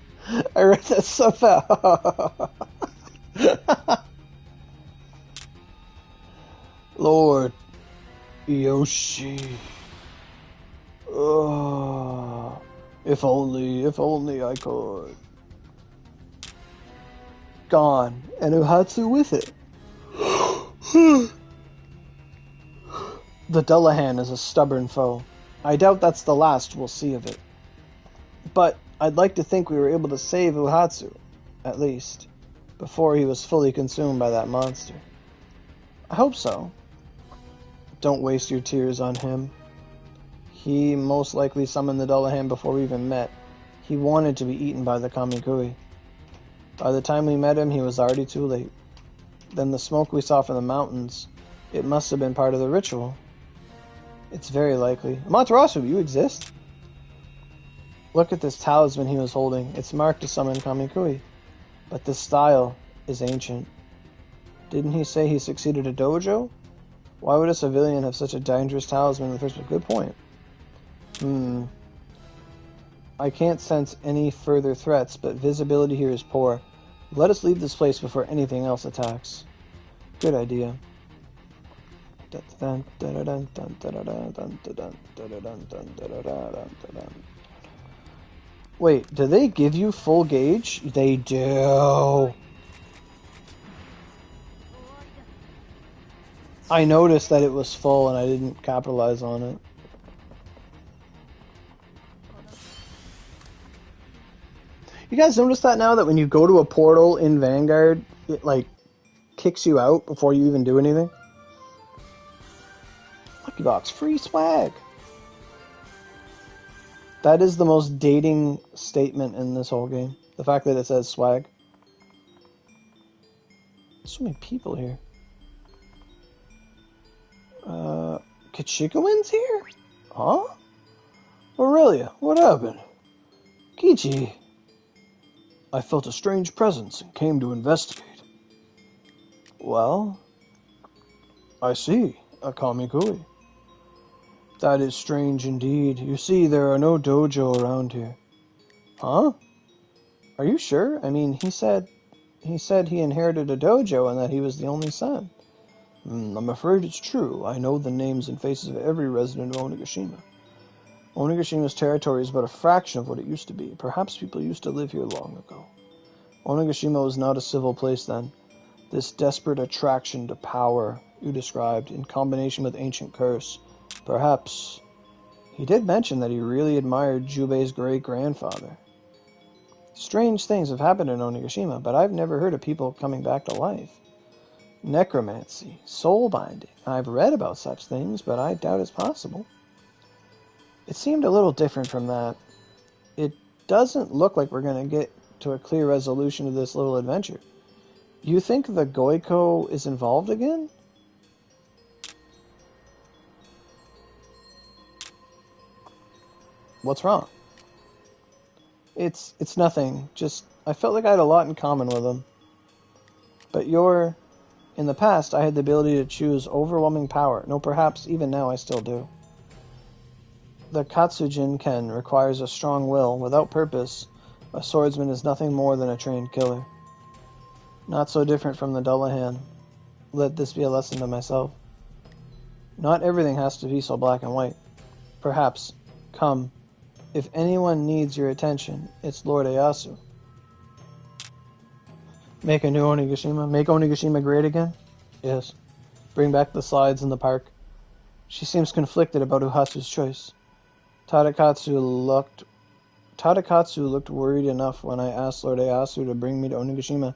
I read that so fast. Lord Yoshi. Oh, if only I could. Gone, and Uhatsu with it. The Dullahan is a stubborn foe. I doubt that's the last we'll see of it. But I'd like to think we were able to save Uhatsu, at least, before he was fully consumed by that monster. I hope so. Don't waste your tears on him. He most likely summoned the Dullahan before we even met. He wanted to be eaten by the Kamikui. By the time we met him, he was already too late. Then the smoke we saw from the mountains, it must have been part of the ritual. It's very likely. Amaterasu, you exist? Look at this talisman he was holding. It's marked to summon Kamikui. But this style is ancient. Didn't he say he succeeded a dojo? Why would a civilian have such a dangerous talisman in the first place? Good point. I can't sense any further threats, but visibility here is poor. Let us leave this place before anything else attacks. Good idea. Wait, do they give you full gauge? They do. I noticed that it was full and I didn't capitalize on it. You guys notice that now, that when you go to a portal in Vanguard, it like kicks you out before you even do anything? Lucky Box, free swag. That is the most dating statement in this whole game. The fact that it says swag. So many people here. Kachikowin's here? Huh? Aurelia, what happened? Kichi. I felt a strange presence and came to investigate. Well, I see. A Kamikui. That is strange indeed. You see, there are no dojo around here. Huh? Are you sure? I mean, he said he inherited a dojo and that he was the only son. I'm afraid it's true. I know the names and faces of every resident of Onigashima. Onigashima's territory is but a fraction of what it used to be. Perhaps people used to live here long ago. Onigashima was not a civil place then. This desperate attraction to power you described, in combination with ancient curse, perhaps. He did mention that he really admired Jubei's great-grandfather. Strange things have happened in Onigashima, but I've never heard of people coming back to life. Necromancy, soul binding. I've read about such things, but I doubt it's possible. It seemed a little different from that. It doesn't look like we're going to get to a clear resolution of this little adventure. You think the Goiko is involved again? What's wrong? It's nothing. Just, I felt like I had a lot in common with him. But in the past, I had the ability to choose overwhelming power. No, perhaps even now I still do. The Katsujin Ken requires a strong will. Without purpose, a swordsman is nothing more than a trained killer. Not so different from the Dullahan. Let this be a lesson to myself. Not everything has to be so black and white. Perhaps, come, if anyone needs your attention, it's Lord Ieyasu. Make a new Onigashima? Make Onigashima great again? Yes. Bring back the slides in the park. She seems conflicted about Uhasu's choice. Tadakatsu looked worried enough when I asked Lord Ieyasu to bring me to Onigashima.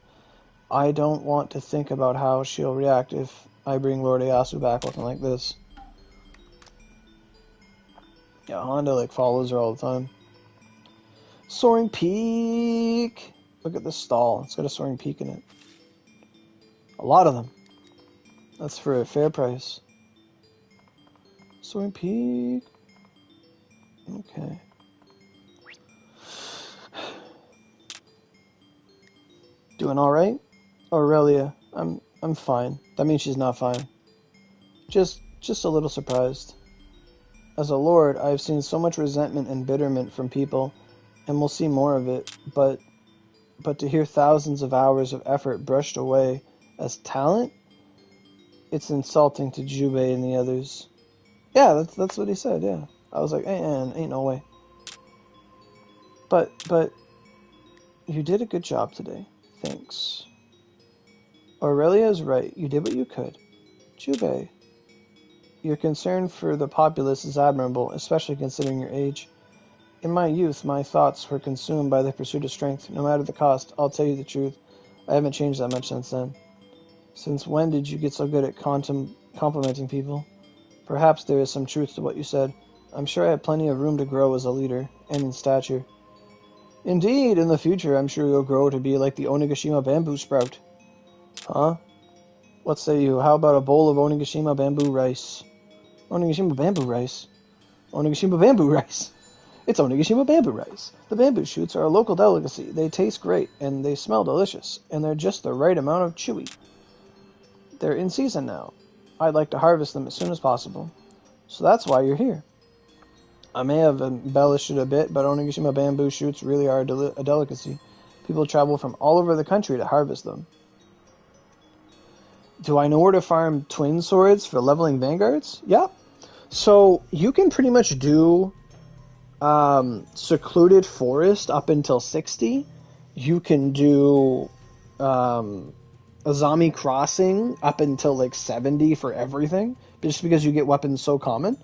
I don't want to think about how she'll react if I bring Lord Ieyasu back looking like this. Yeah, Honda like follows her all the time. Soaring Peak! Look at this stall. It's got a Soaring Peak in it. A lot of them. That's for a fair price. Soaring Peak. Okay. Doing alright? Aurelia, I'm fine. That means she's not fine. Just a little surprised. As a lord, I've seen so much resentment and bitterment from people, and we'll see more of it, but to hear thousands of hours of effort brushed away as talent, it's insulting to Jubei and the others. Yeah, that's what he said, yeah. I was like, ain't no way. But you did a good job today. Thanks. Aurelia is right. You did what you could. Jubei, your concern for the populace is admirable, especially considering your age. In my youth, my thoughts were consumed by the pursuit of strength. No matter the cost, I'll tell you the truth. I haven't changed that much since then. Since when did you get so good at complimenting people? Perhaps there is some truth to what you said. I'm sure I have plenty of room to grow as a leader, and in stature. Indeed, in the future, I'm sure you'll grow to be like the Onigashima bamboo sprout. Huh? What say you? How about a bowl of Onigashima bamboo rice? Onigashima bamboo rice? Onigashima bamboo rice. It's Onigashima bamboo rice. The bamboo shoots are a local delicacy. They taste great, and they smell delicious, and they're just the right amount of chewy. They're in season now. I'd like to harvest them as soon as possible. So that's why you're here. I may have embellished it a bit, but Onigashima bamboo shoots really are a delicacy. People travel from all over the country to harvest them. Do I know where to farm twin swords for leveling vanguards? Yeah. So you can pretty much do secluded forest up until 60. You can do Azami Crossing up until like 70 for everything, just because you get weapons so common.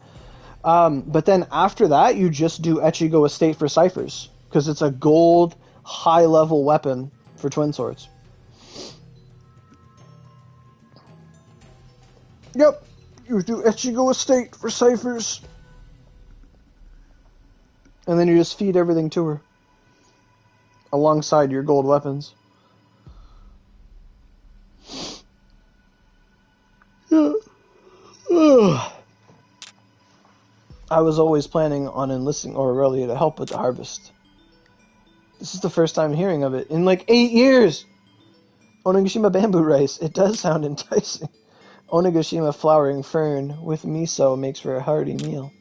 But then after that, you just do Echigo Estate for ciphers, because it's a gold high-level weapon for twin swords. Yep, you do Echigo Estate for ciphers. And then you just feed everything to her, alongside your gold weapons. Yeah. I was always planning on enlisting Aurelia to help with the harvest. This is the first time hearing of it in like 8 years! Onigashima bamboo rice. It does sound enticing. Onigashima flowering fern with miso makes for a hearty meal.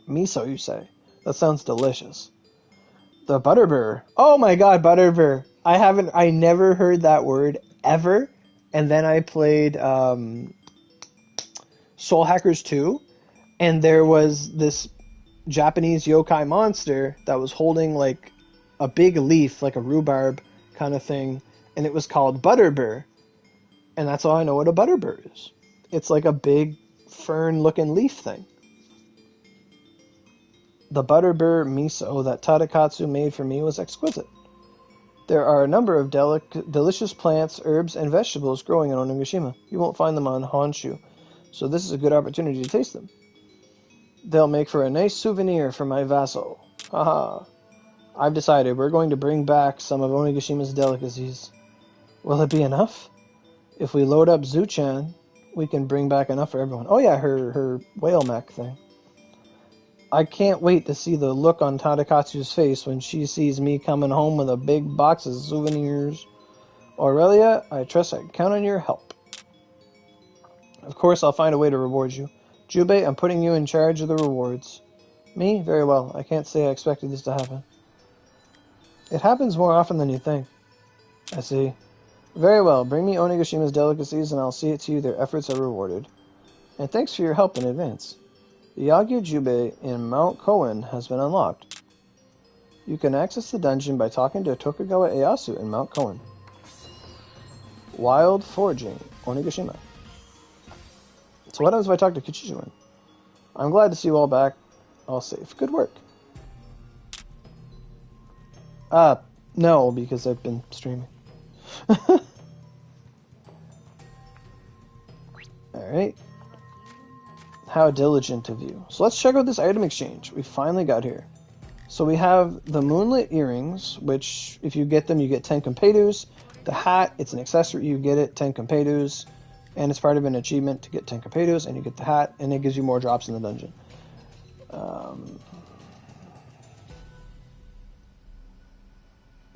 Miso, you say? That sounds delicious. The butterbur. Oh my god, butterbur. I never heard that word ever. And then I played Soul Hackers 2. And there was this Japanese yokai monster that was holding like a big leaf, like a rhubarb kind of thing. And it was called butterbur. And that's all I know what a butterbur is. It's like a big fern-looking leaf thing. The butterbur miso that Tadakatsu made for me was exquisite. There are a number of delicious plants, herbs, and vegetables growing in Onigashima. You won't find them on Honshu, so this is a good opportunity to taste them. They'll make for a nice souvenir for my vassal. Haha. I've decided we're going to bring back some of Onigashima's delicacies. Will it be enough? If we load up Zuchan, we can bring back enough for everyone. Oh yeah, her whale mech thing. I can't wait to see the look on Tadakatsu's face when she sees me coming home with a big box of souvenirs. Aurelia, I trust I can count on your help. Of course, I'll find a way to reward you. Jubei, I'm putting you in charge of the rewards. Me? Very well. I can't say I expected this to happen. It happens more often than you think. I see. Very well. Bring me Onigashima's delicacies and I'll see it to you their efforts are rewarded. And thanks for your help in advance. The Yagyuu Jubei in Mount Koen has been unlocked. You can access the dungeon by talking to Tokugawa Ieyasu in Mount Koen. Wild Foraging, Onigashima. So what happens if I talk to Kichijuin? I'm glad to see you all back. All safe. Good work. No, because I've been streaming. Alright. How diligent of you. So let's check out this item exchange. We finally got here. So we have the Moonlit Earrings, which if you get them, you get 10 Compedus. The hat, it's an accessory, you get it, 10 Compedus. And it's part of an achievement to get 10 Compedus, and you get the hat, and it gives you more drops in the dungeon.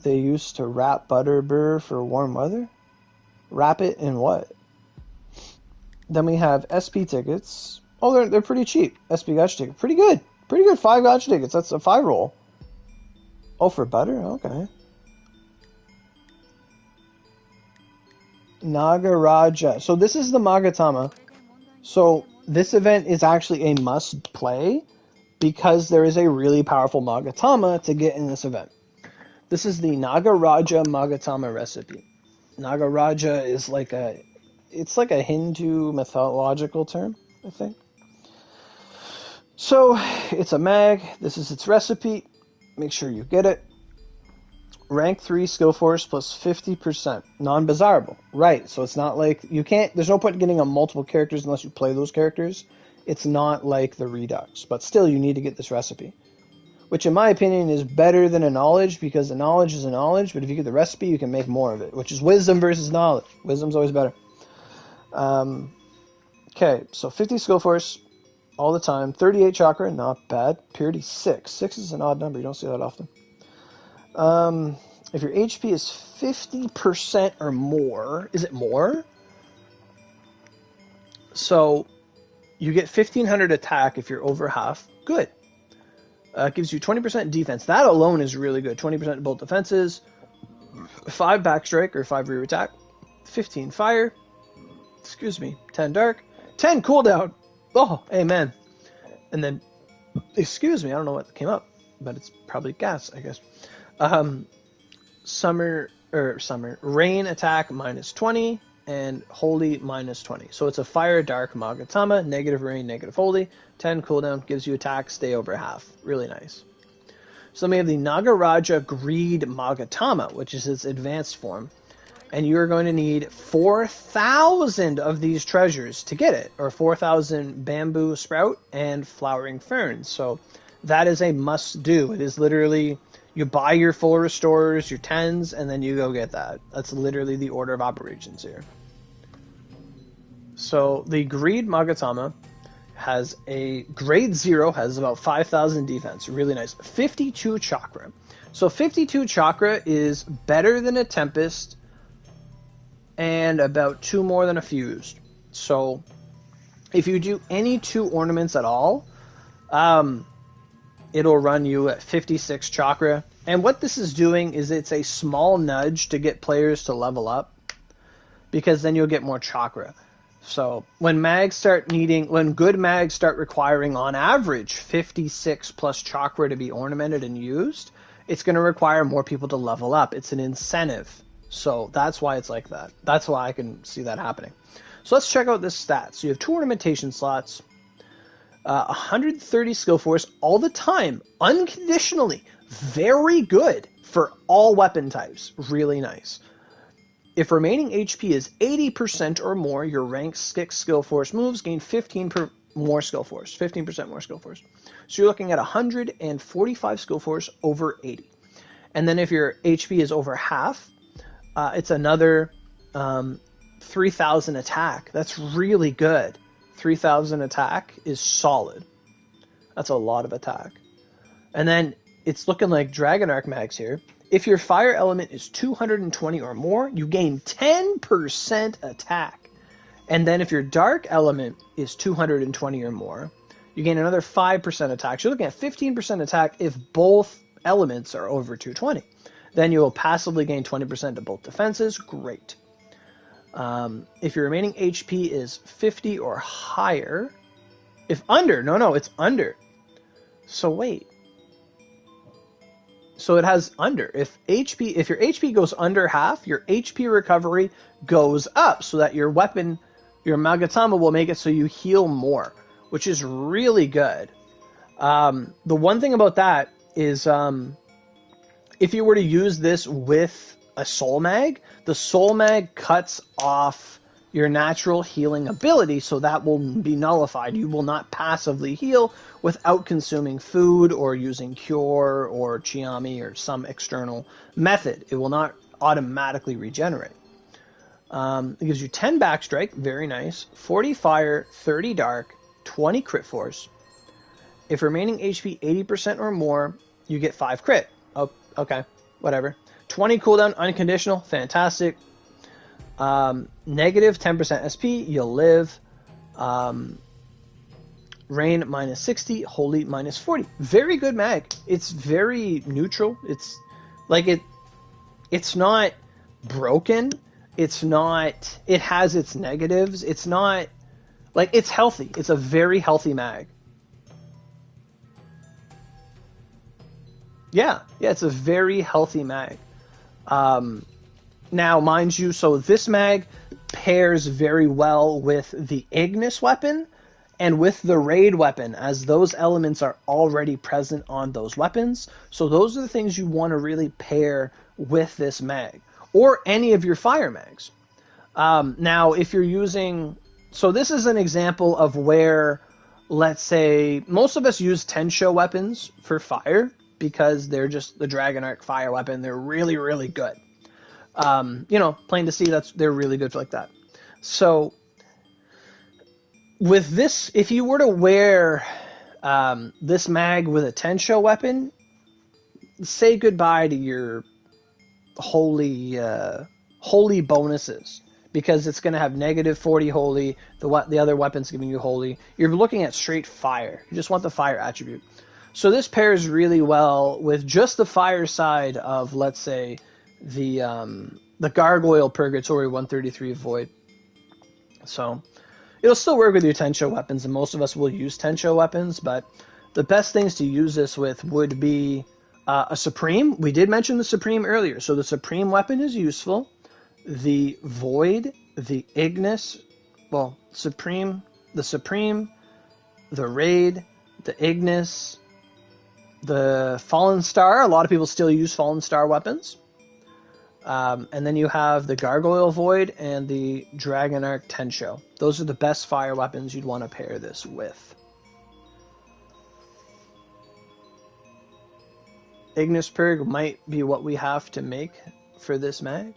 They used to wrap Butterbur for warm weather? Wrap it in what? Then we have SP tickets. Oh, they're pretty cheap. SP gacha ticket. Pretty good. Pretty good 5 gacha tickets. That's a 5 roll. Oh, for butter? Okay. Nagaraja. So this is the Magatama. So this event is actually a must play because there is a really powerful Magatama to get in this event. This is the Nagaraja Magatama recipe. Nagaraja is like it's like a Hindu mythological term, I think. So it's a mag. This is its recipe. Make sure you get it. Rank 3 skill force plus 50%. Non-bizarrable. Right, so it's not like you can't, there's no point in getting on multiple characters unless you play those characters. It's not like the Redux, but still you need to get this recipe. Which in my opinion is better than a knowledge because a knowledge is a knowledge, but if you get the recipe you can make more of it, which is wisdom versus knowledge. Wisdom's always better. Okay, so 50 skill force all the time. 38 chakra, not bad. Purity 6. 6 is an odd number, you don't see that often. If your HP is 50% or more, is it more? So you get 1500 attack if you're over half. Good. It gives you 20% defense. That alone is really good. 20% to both defenses, 5 backstrike or 5 rear attack, 15 fire, 10 dark, 10 cooldown. Oh, amen. And then, excuse me, I don't know what came up, but it's probably gas, I guess. Rain attack minus 20 and holy minus 20. So it's a fire dark Magatama, negative rain, negative holy, 10 cooldown, gives you attack, stay over half. Really nice. So then we have the Nagaraja Greed Magatama, which is its advanced form. And you're going to need 4,000 of these treasures to get it, or 4,000 bamboo sprout and flowering ferns. So that is a must do. It is literally, you buy your full restorers, your 10s, and then you go get that. That's literally the order of operations here. So the Greed Magatama has a grade 0, has about 5,000 defense. Really nice. 52 chakra. So 52 chakra is better than a Tempest and about 2 more than a Fused. So if you do any 2 ornaments at all, it'll run you at 56 chakra. And what this is doing is it's a small nudge to get players to level up, because then you'll get more chakra. So when good mags start requiring on average 56 plus chakra to be ornamented and used, it's going to require more people to level up. It's an incentive. So that's why it's like that. That's why I can see that happening. So let's check out this stat. So you have 2 ornamentation slots, 130 skill force all the time, unconditionally. Very good for all weapon types. Really nice. If remaining HP is 80% or more, your rank 6 skill force moves gain 15% more skill force. So you're looking at 145 skill force over 80. And then if your HP is over half, it's another 3,000 attack. That's really good. 3,000 attack is solid. That's a lot of attack. And then it's looking like Dragon Arc mags here. If your fire element is 220 or more, you gain 10% attack. And then if your dark element is 220 or more, you gain another 5% attack. So you're looking at 15% attack if both elements are over 220. Then you will passively gain 20% to both defenses. Great. If your remaining HP is 50 or higher, if under, no, it's under. So wait. So it has under. If your HP goes under half, your HP recovery goes up so that your weapon, your Magatama, will make it so you heal more, which is really good. The one thing about that is if you were to use this with a Soul Mag, the Soul Mag cuts off your natural healing ability, so that will be nullified. You will not passively heal without consuming food or using Cure or Chiami or some external method. It will not automatically regenerate. It gives you 10 backstrike, very nice, 40 fire, 30 dark, 20 crit force. If remaining HP 80% or more, you get 5 crit. Oh, okay, whatever. 20 cooldown, unconditional, fantastic. Negative 10% SP, you'll live. Rain minus 60, Holy minus 40. Very good mag. It's very neutral. It's like it's not broken. It's not, it has its negatives. It's not, like, it's healthy. It's a very healthy mag. Yeah, it's a very healthy mag. Now, mind you, so this mag pairs very well with the Ignis weapon and with the Raid weapon, as those elements are already present on those weapons. So those are the things you want to really pair with this mag, or any of your fire mags. Now, if you're using... So this is an example of where, let's say, most of us use Tensho weapons for fire, because they're just the Dragon Arc fire weapon. They're really, really good. Plain to see, they're really good like that. So with this, if you were to wear this mag with a Tensho weapon, say goodbye to your holy bonuses, because it's going to have negative 40 holy, the other weapon's giving you holy. You're looking at straight fire. You just want the fire attribute. So this pairs really well with just the fire side of, let's say, the Gargoyle Purgatory 133 Void. So it'll still work with your Tensho weapons, and most of us will use Tensho weapons, but the best things to use this with would be a Supreme. We did mention the Supreme earlier, so the Supreme weapon is useful. The Void, the Ignis, well, the Supreme, the Raid, the Ignis, the Fallen Star. A lot of people still use Fallen Star weapons. And then you have the Gargoyle Void and the Dragon Arc Tensho. Those are the best fire weapons you'd want to pair this with. Ignis Purg might be what we have to make for this mag.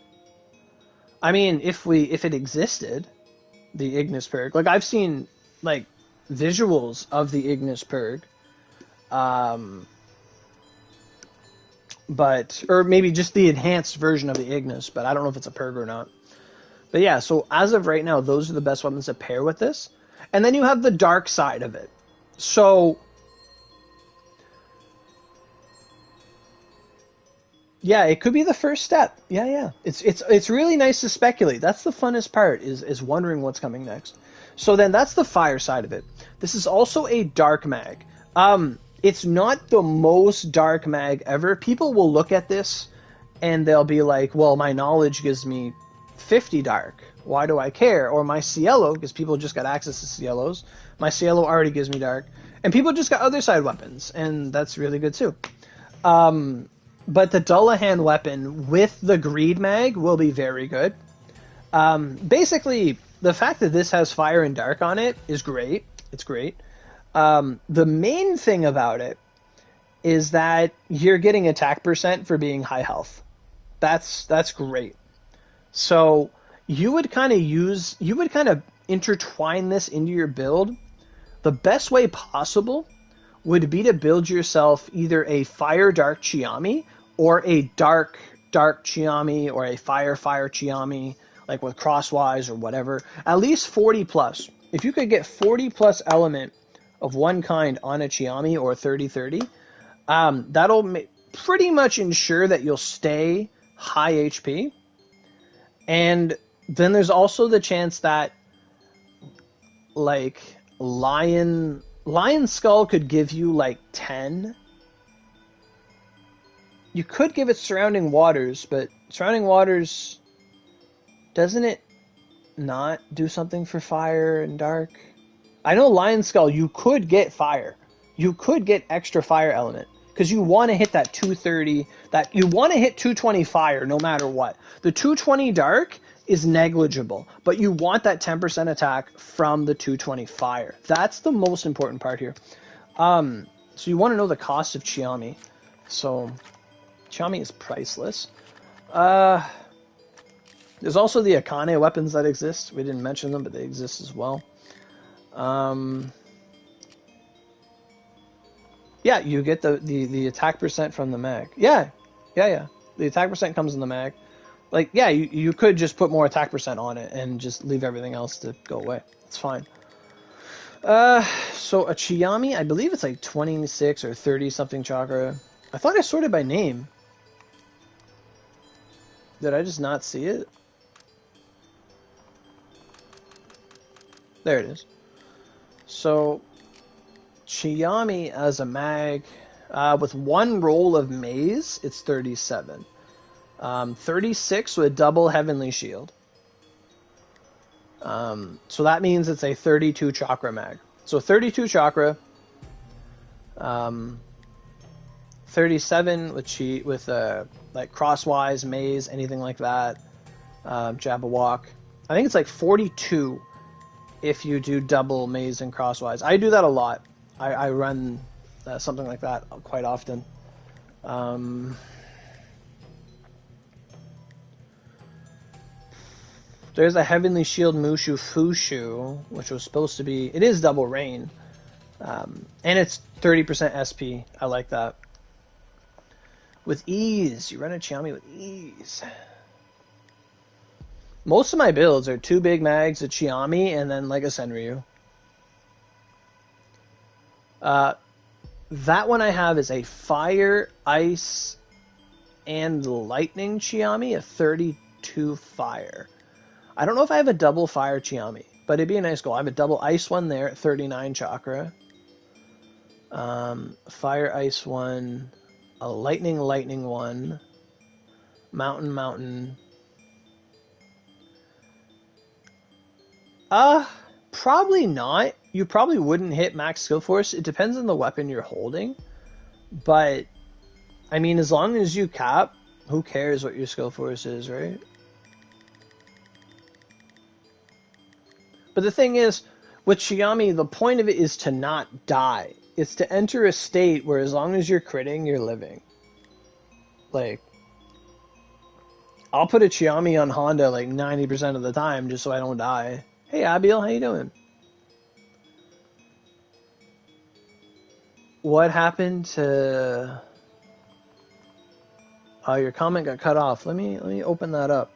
I mean, if it existed, the Ignis Purg. Like, I've seen, like, visuals of the Ignis Purg. Or maybe just the enhanced version of the Ignis, but I don't know if it's a Purg or not. But yeah, so as of right now, those are the best weapons to pair with this. And then you have the dark side of it. So yeah, it could be the first step. Yeah. It's really nice to speculate. That's the funnest part, is wondering what's coming next. So then that's the fire side of it. This is also a dark mag. It's not the most dark mag ever. People will look at this and they'll be like, well, my knowledge gives me 50 dark. Why do I care? Or my Cielo, because people just got access to Cielos. My Cielo already gives me dark. And people just got other side weapons, and that's really good too. But the Dullahan weapon with the Greed mag will be very good. Basically, the fact that this has fire and dark on it is great. It's great. The main thing about it is that you're getting attack percent for being high health. That's great. So you would kind of intertwine this into your build. The best way possible would be to build yourself either a fire dark Chiami or a dark Chiami or a fire Chiami, like with crosswise or whatever. At least 40 plus. If you could get 40 plus element of one kind on a Chiami or 30-30, that'll pretty much ensure that you'll stay high HP. And then there's also the chance that, like, Lion Skull could give you, like, 10. You could give it Surrounding Waters, but Surrounding Waters, doesn't it not do something for fire and dark? I know Lion Skull, you could get fire. You could get extra fire element. Because you want to hit that 230, you want to hit 220 fire no matter what. The 220 dark is negligible, but you want that 10% attack from the 220 fire. That's the most important part here. So you want to know the cost of Chiami. So Chiami is priceless. There's also the Akane weapons that exist. We didn't mention them, but they exist as well. Yeah, you get the attack percent from the mag. Yeah. The attack percent comes in the mag. Like, yeah, you could just put more attack percent on it and just leave everything else to go away. It's fine. So a Chiami, I believe it's like 26 or 30 something chakra. I thought I sorted by name. Did I just not see it? There it is. So Chiami as a mag, with one roll of maze, it's 37. 36 with double heavenly shield. So that means it's a 32 chakra mag. So 32 chakra, 37 with like crosswise, maze, anything like that, Jabberwock. I think it's like 42 if you do double maze and crosswise. I do that a lot. I run something like that quite often. There's a Heavenly Shield Mushu Fushu, which was supposed to be... It is double rain. And it's 30% SP. I like that. With ease. You run a Chiami with ease. Most of my builds are 2 big mags, a Chiami, and then like a Senryu. That one I have is a Fire, Ice, and Lightning Chiami, a 32 Fire. I don't know if I have a double Fire Chiami, but it'd be a nice goal. I have a double Ice one there at 39 chakra. Fire, Ice one, a Lightning one, Mountain. Probably not. You probably wouldn't hit max skill force. It depends on the weapon you're holding. But, I mean, as long as you cap, who cares what your skill force is, right? But the thing is, with Chiami, the point of it is to not die. It's to enter a state where as long as you're critting, you're living. Like, I'll put a Chiami on Honda like 90% of the time just so I don't die. Hey, Abiel, how you doing? What happened to... Oh, your comment got cut off. Let me open that up.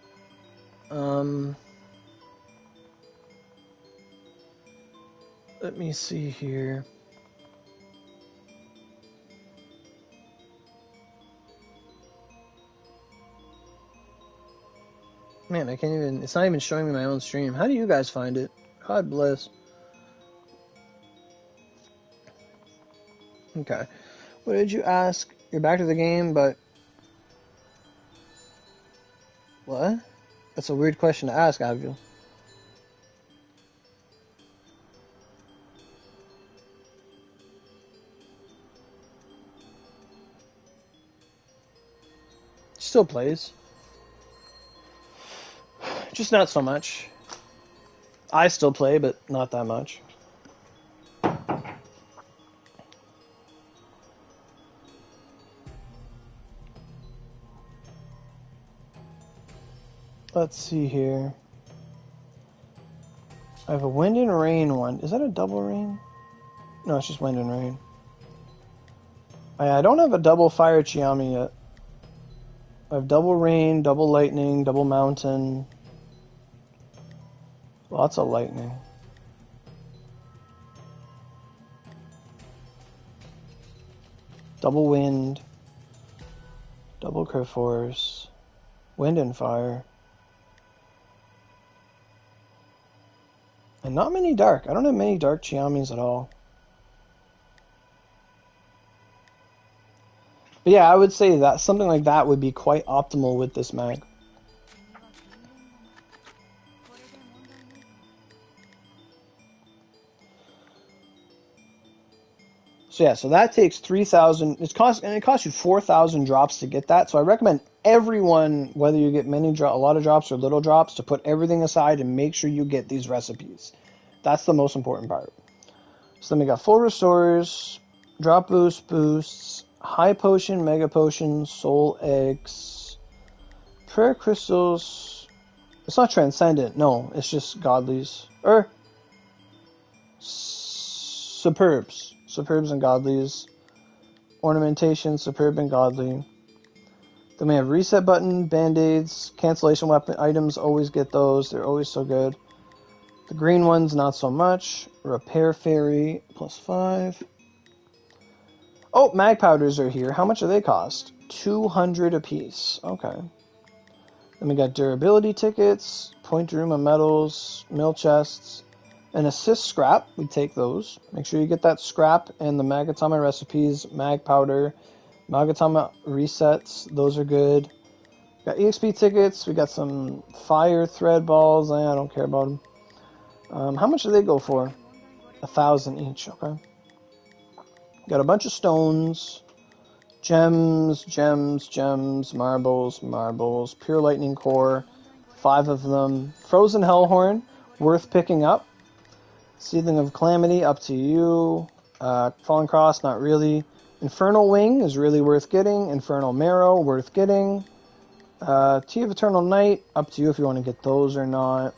Let me see here. Man, I can't even... It's not even showing me my own stream. How do you guys find it? God bless. Okay. What did you ask? You're back to the game, but... What? That's a weird question to ask, Abiel. Still plays. Just not so much. I still play, but not that much. Let's see here. I have a wind and rain one. Is that a double rain? No, it's just wind and rain. I don't have a double fire Chiami yet. I have double rain, double lightning, double mountain. Lots of lightning. Double wind. Double crit force. Wind and fire. And not many dark. I don't have many dark Chiamis at all. But yeah, I would say that something like that would be quite optimal with this mag. So yeah, so that takes 3,000. It costs you 4,000 drops to get that. So I recommend everyone, whether you get a lot of drops or little drops, to put everything aside and make sure you get these recipes. That's the most important part. So then we got full restores, drop boosts, high potion, mega potion, soul eggs, prayer crystals. It's not transcendent, no, it's just godlies. Or superbs and godlies. Ornamentation, superb and godly. Then we have reset button, band-aids, cancellation weapon items, always get those, they're always so good. The green ones, not so much. Repair fairy, +5. Oh, mag powders are here. How much do they cost? 200 apiece. Okay. Then we got durability tickets, point room of medals, mill chests, an assist scrap. We take those. Make sure you get that scrap and the Magatama recipes, mag powder, Magatama resets. Those are good. Got EXP tickets. We got some fire thread balls. I don't care about them. How much do they go for? 1,000 each. Okay. Got a bunch of stones. Gems, marbles, pure lightning core, 5 of them. Frozen Hellhorn, worth picking up. Seething of Calamity, up to you. Fallen Cross, not really. Infernal Wing is really worth getting. Infernal Marrow, worth getting. Tea of Eternal Night, up to you if you want to get those or not.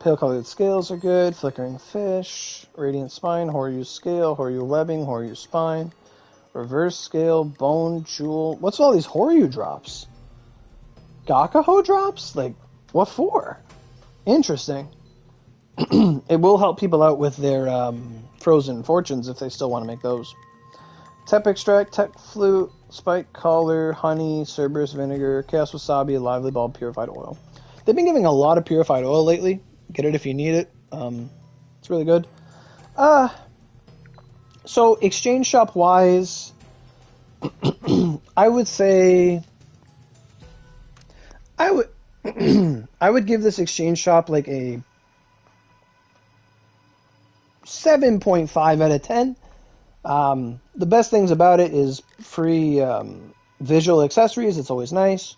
Pale Colored Scales are good. Flickering Fish, Radiant Spine, Horyu Scale, Horyu Webbing, Horyu Spine. Reverse Scale, Bone, Jewel. What's all these Horyu drops? Gakaho drops? Like, what for? Interesting. It will help people out with their frozen fortunes if they still want to make those. Tep Extract, Tech Flute, Spike Collar, Honey, Cerberus Vinegar, Chaos Wasabi, Lively Bulb, Purified Oil. They've been giving a lot of Purified Oil lately. Get it if you need it. It's really good. So, exchange shop wise, I would say I would give this exchange shop like a 7.5 out of 10. The best things about it is free visual accessories. It's always nice.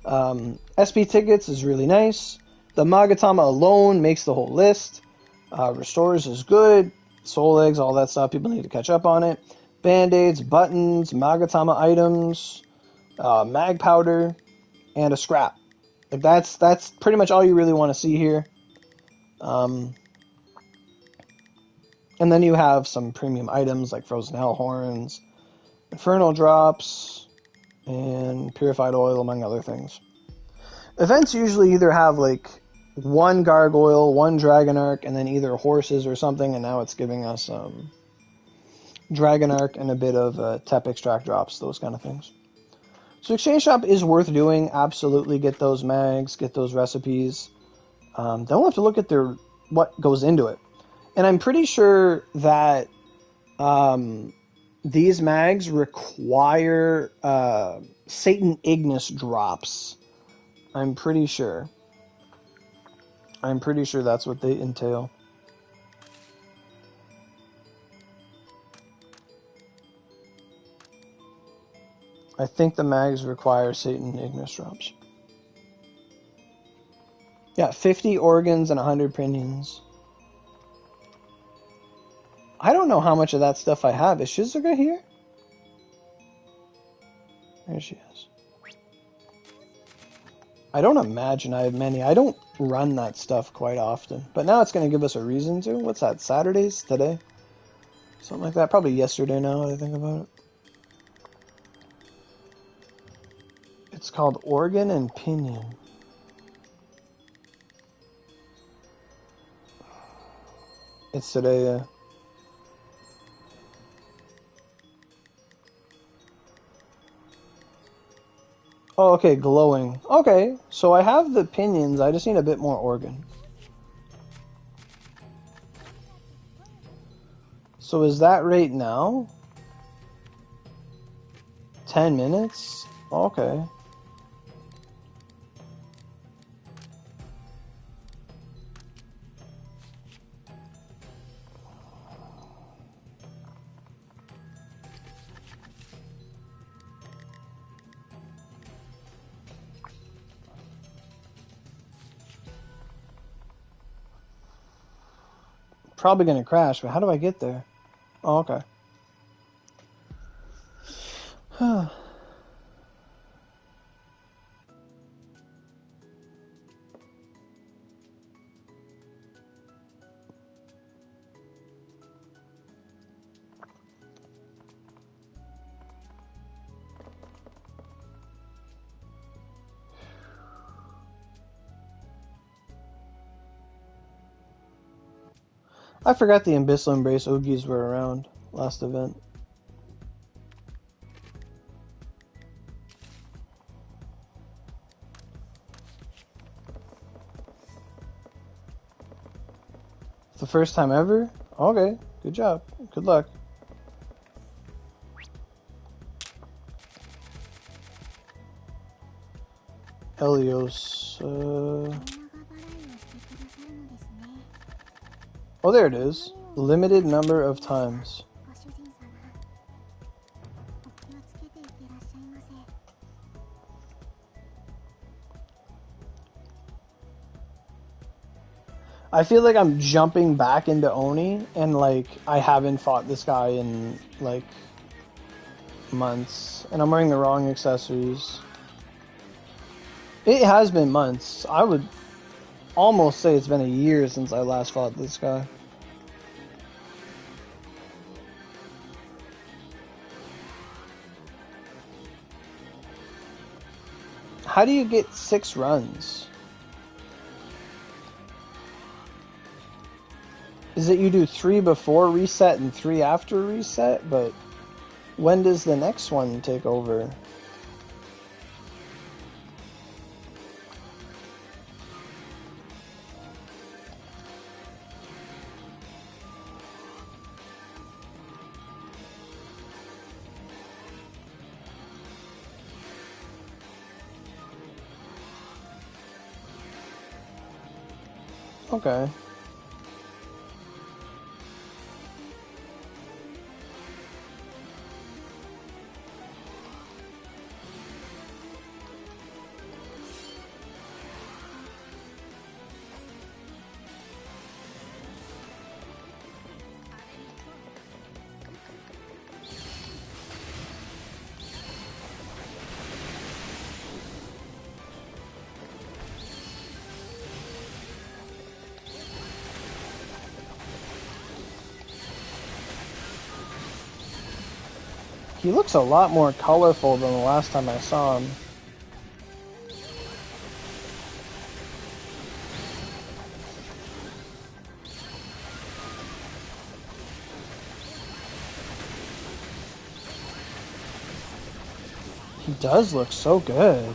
SP tickets is really nice. The Magatama alone makes the whole list. Restores is good. Soul eggs, all that stuff. People need to catch up on it. Band-aids, buttons, Magatama items, mag powder, and a scrap. Like that's pretty much all you really want to see here. And then you have some premium items like Frozen Hellhorns, Infernal Drops, and Purified Oil, among other things. Events usually either have like one Gargoyle, one Dragon Arc, and then either horses or something, and now it's giving us Dragon Arc and a bit of Tep Extract drops, those kind of things. So Exchange Shop is worth doing. Absolutely get those mags, get those recipes. Then we'll have to look at what goes into it. And I'm pretty sure that these mags require Satan Ignis drops. I'm pretty sure that's what they entail. I think the mags require Satan Ignis drops. Yeah, 50 organs and 100 pinions. I don't know how much of that stuff I have. Is Shizuka here? There she is. I don't imagine I have many. I don't run that stuff quite often. But now it's going to give us a reason to. What's that, Saturdays? Today? Something like that. Probably yesterday now that I think about it. It's called Organ and Pinion. It's today, yeah. Oh, okay, glowing. Okay, so I have the pinions. I just need a bit more organ. So is that right now? 10 minutes? Okay. Probably gonna crash, but how do I get there? Oh, okay. I forgot the Abyssal Embrace Oogies were around last event. It's the first time ever? Okay, good job. Good luck. Helios. Oh, there it is. Limited number of times. I feel like I'm jumping back into Oni, and like I haven't fought this guy in like months, and I'm wearing the wrong accessories. It has been months. I would almost say it's been a year since I last fought this guy. How do you get 6 runs? Is it you do 3 before reset and 3 after reset? But when does the next one take over? Okay. He looks a lot more colorful than the last time I saw him. He does look so good.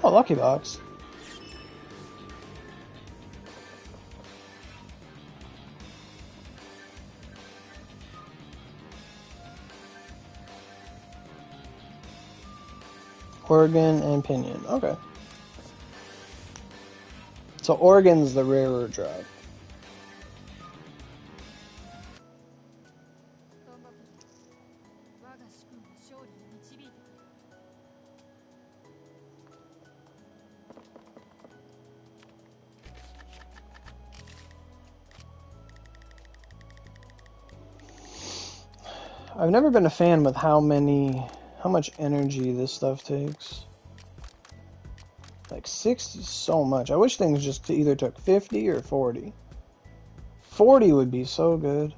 Oh, lucky box. Organ and Pinion. Okay. So Organ's the rarer drop. I've never been a fan with how how much energy this stuff takes. Like 60 is so much. I wish things just either took 50 or 40. 40 would be so good.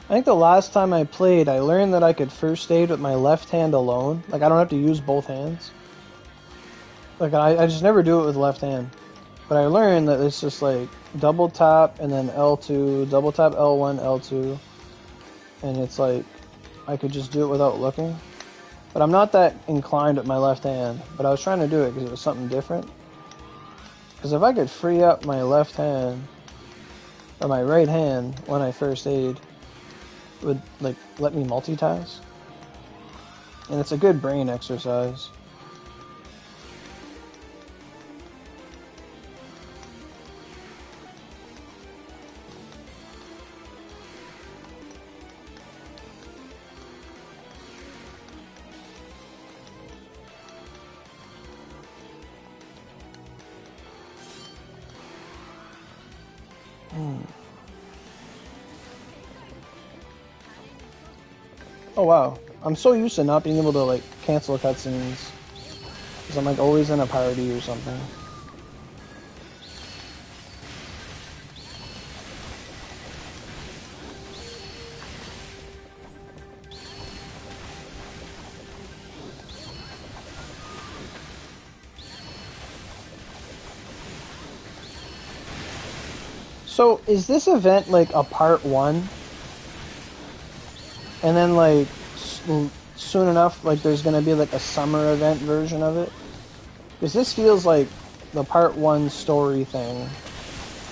I think the last time I played, I learned that I could first aid with my left hand alone. Like, I don't have to use both hands. Like, I just never do it with left hand. But I learned that it's just like double tap and then L2, double tap L1, L2. And it's like, I could just do it without looking. But I'm not that inclined with my left hand. But I was trying to do it because it was something different. Because if I could free up my left hand, or my right hand when I first aid, it would like let me multitask. And it's a good brain exercise. Oh wow, I'm so used to not being able to like cancel cutscenes because I'm like always in a party or something. So is this event like a part 1? And then like soon enough, like there's gonna be like a summer event version of it? Because this feels like the part 1 story thing.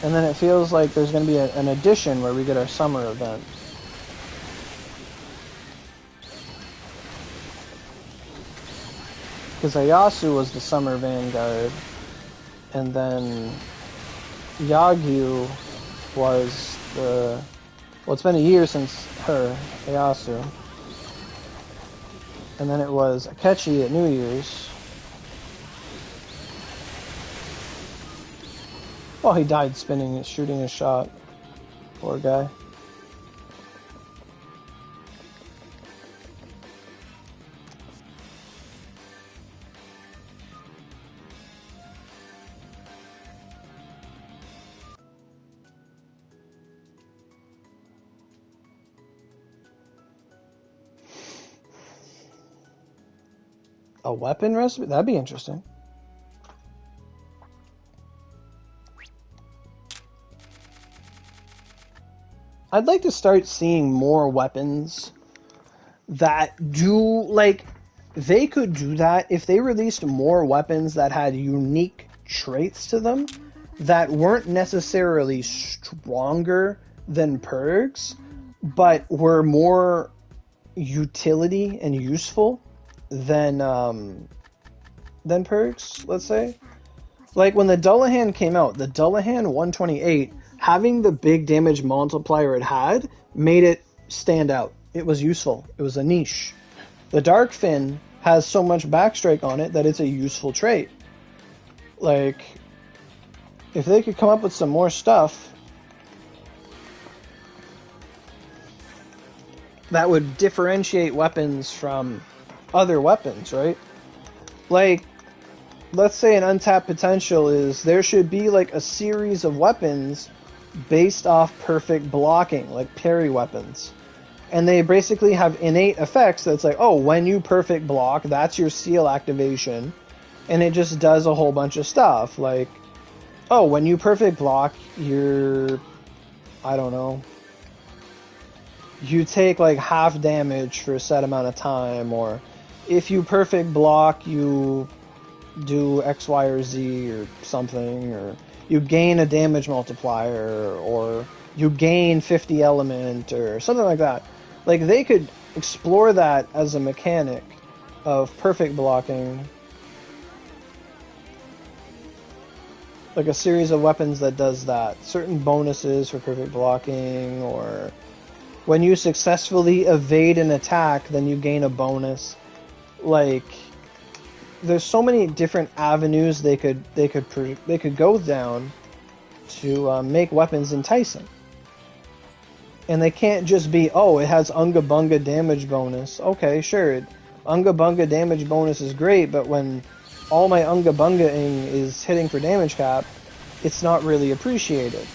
And then it feels like there's gonna be an addition where we get our summer event. Because Ayasu was the summer vanguard. And then Yagyuu was the... Well, it's been a year since her, Ayasu. And then it was Akechi at New Year's. Well, he died shooting his shot. Poor guy. A weapon recipe? That'd be interesting. I'd like to start seeing more weapons that do, like, they could do that if they released more weapons that had unique traits to them that weren't necessarily stronger than perks, but were more utility and useful than perks, let's say. Like when the Dullahan came out, the Dullahan 128, having the big damage multiplier it had made it stand out. It was useful. It was a niche. The Dark Fin has so much backstrike on it that it's a useful trait. Like, if they could come up with some more stuff that would differentiate weapons from other weapons, right? Like, let's say an untapped potential is there should be like a series of weapons based off perfect blocking, like parry weapons. And they basically have innate effects that's like, oh, when you perfect block, that's your seal activation. And it just does a whole bunch of stuff. Like, oh, when you perfect block, you're, I don't know, you take like half damage for a set amount of time, or if you perfect block, you do X, Y, or Z or something, or you gain a damage multiplier, or you gain 50 element, or something like that. Like, they could explore that as a mechanic of perfect blocking. Like a series of weapons that does that. Certain bonuses for perfect blocking, or when you successfully evade an attack, then you gain a bonus. Like, there's so many different avenues they could go down to make weapons enticing. And they can't just be, oh, it has Unga Bunga damage bonus. Okay, sure, Unga Bunga damage bonus is great, but when all my Unga Bungaing is hitting for damage cap, it's not really appreciated.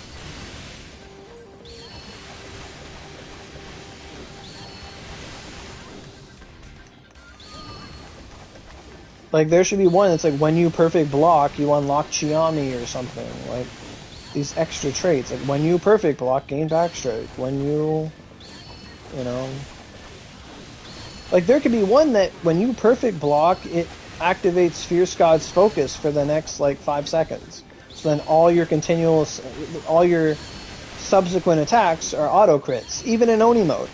Like, there should be one that's like, when you perfect block, you unlock Chiami or something. Like, these extra traits. Like, when you perfect block, gain backstrike. When you know... Like, there could be one that, when you perfect block, it activates Fierce God's Focus for the next, like, 5 seconds. So then all your subsequent attacks are auto crits, even in Oni mode.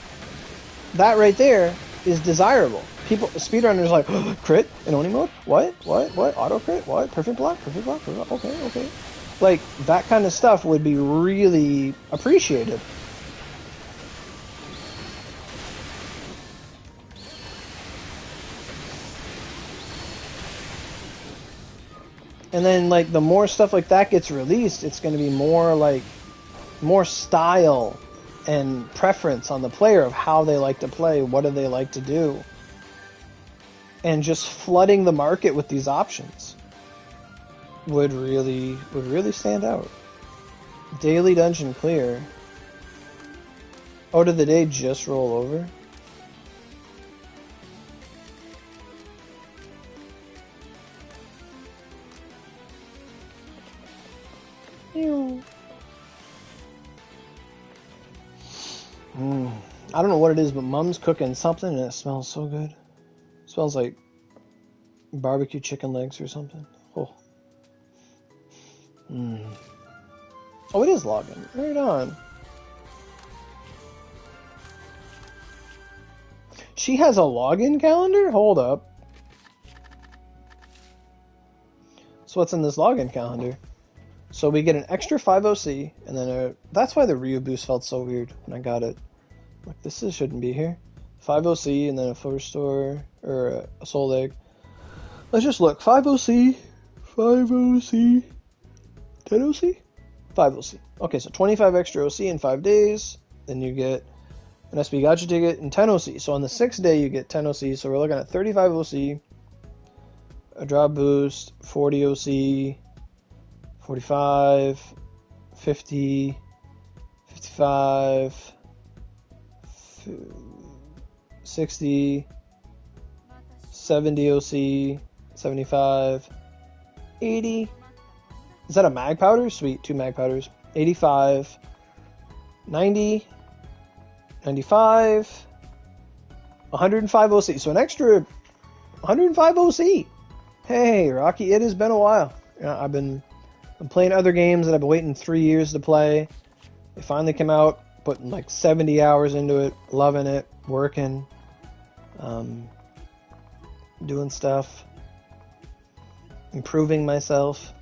That right there is desirable. Speedrunners are like, oh, crit in Oni mode? What? Auto crit? What? Perfect block? Perfect block? Okay. Like, that kind of stuff would be really appreciated. And then, like, the more stuff like that gets released, it's going to be more, like, more style and preference on the player of how they like to play, what do they like to do. And just flooding the market with these options would really stand out. Daily dungeon clear. Oh, did the day just roll over? I don't know what it is, but Mom's cooking something and it smells so good. It smells like barbecue chicken legs or something. Oh. Oh, it is login. Right on. She has a login calendar? Hold up. So what's in this login calendar? So we get an extra 50C, and then that's why the Ryu boost felt so weird when I got it. Like, this shouldn't be here. 50C, and then a 4-store, or a soul egg. Let's just look. 50C, 5OC, 10OC? 5OC. Okay, so 25 extra OC in 5 days. Then you get an SB Gacha ticket and 10 OC. So on the 6th day, you get 10 OC. So we're looking at 35 OC, a drop boost, 40 OC, 45, 50, 55, 60, 70 OC, 75, 80. Is that a mag powder? Sweet, 2 mag powders. 85, 90, 95, 105 OC. So an extra 105 OC. Hey, Rocky, it has been a while. I'm playing other games that I've been waiting 3 years to play. They finally came out, putting like 70 hours into it, loving it, working, doing stuff, improving myself.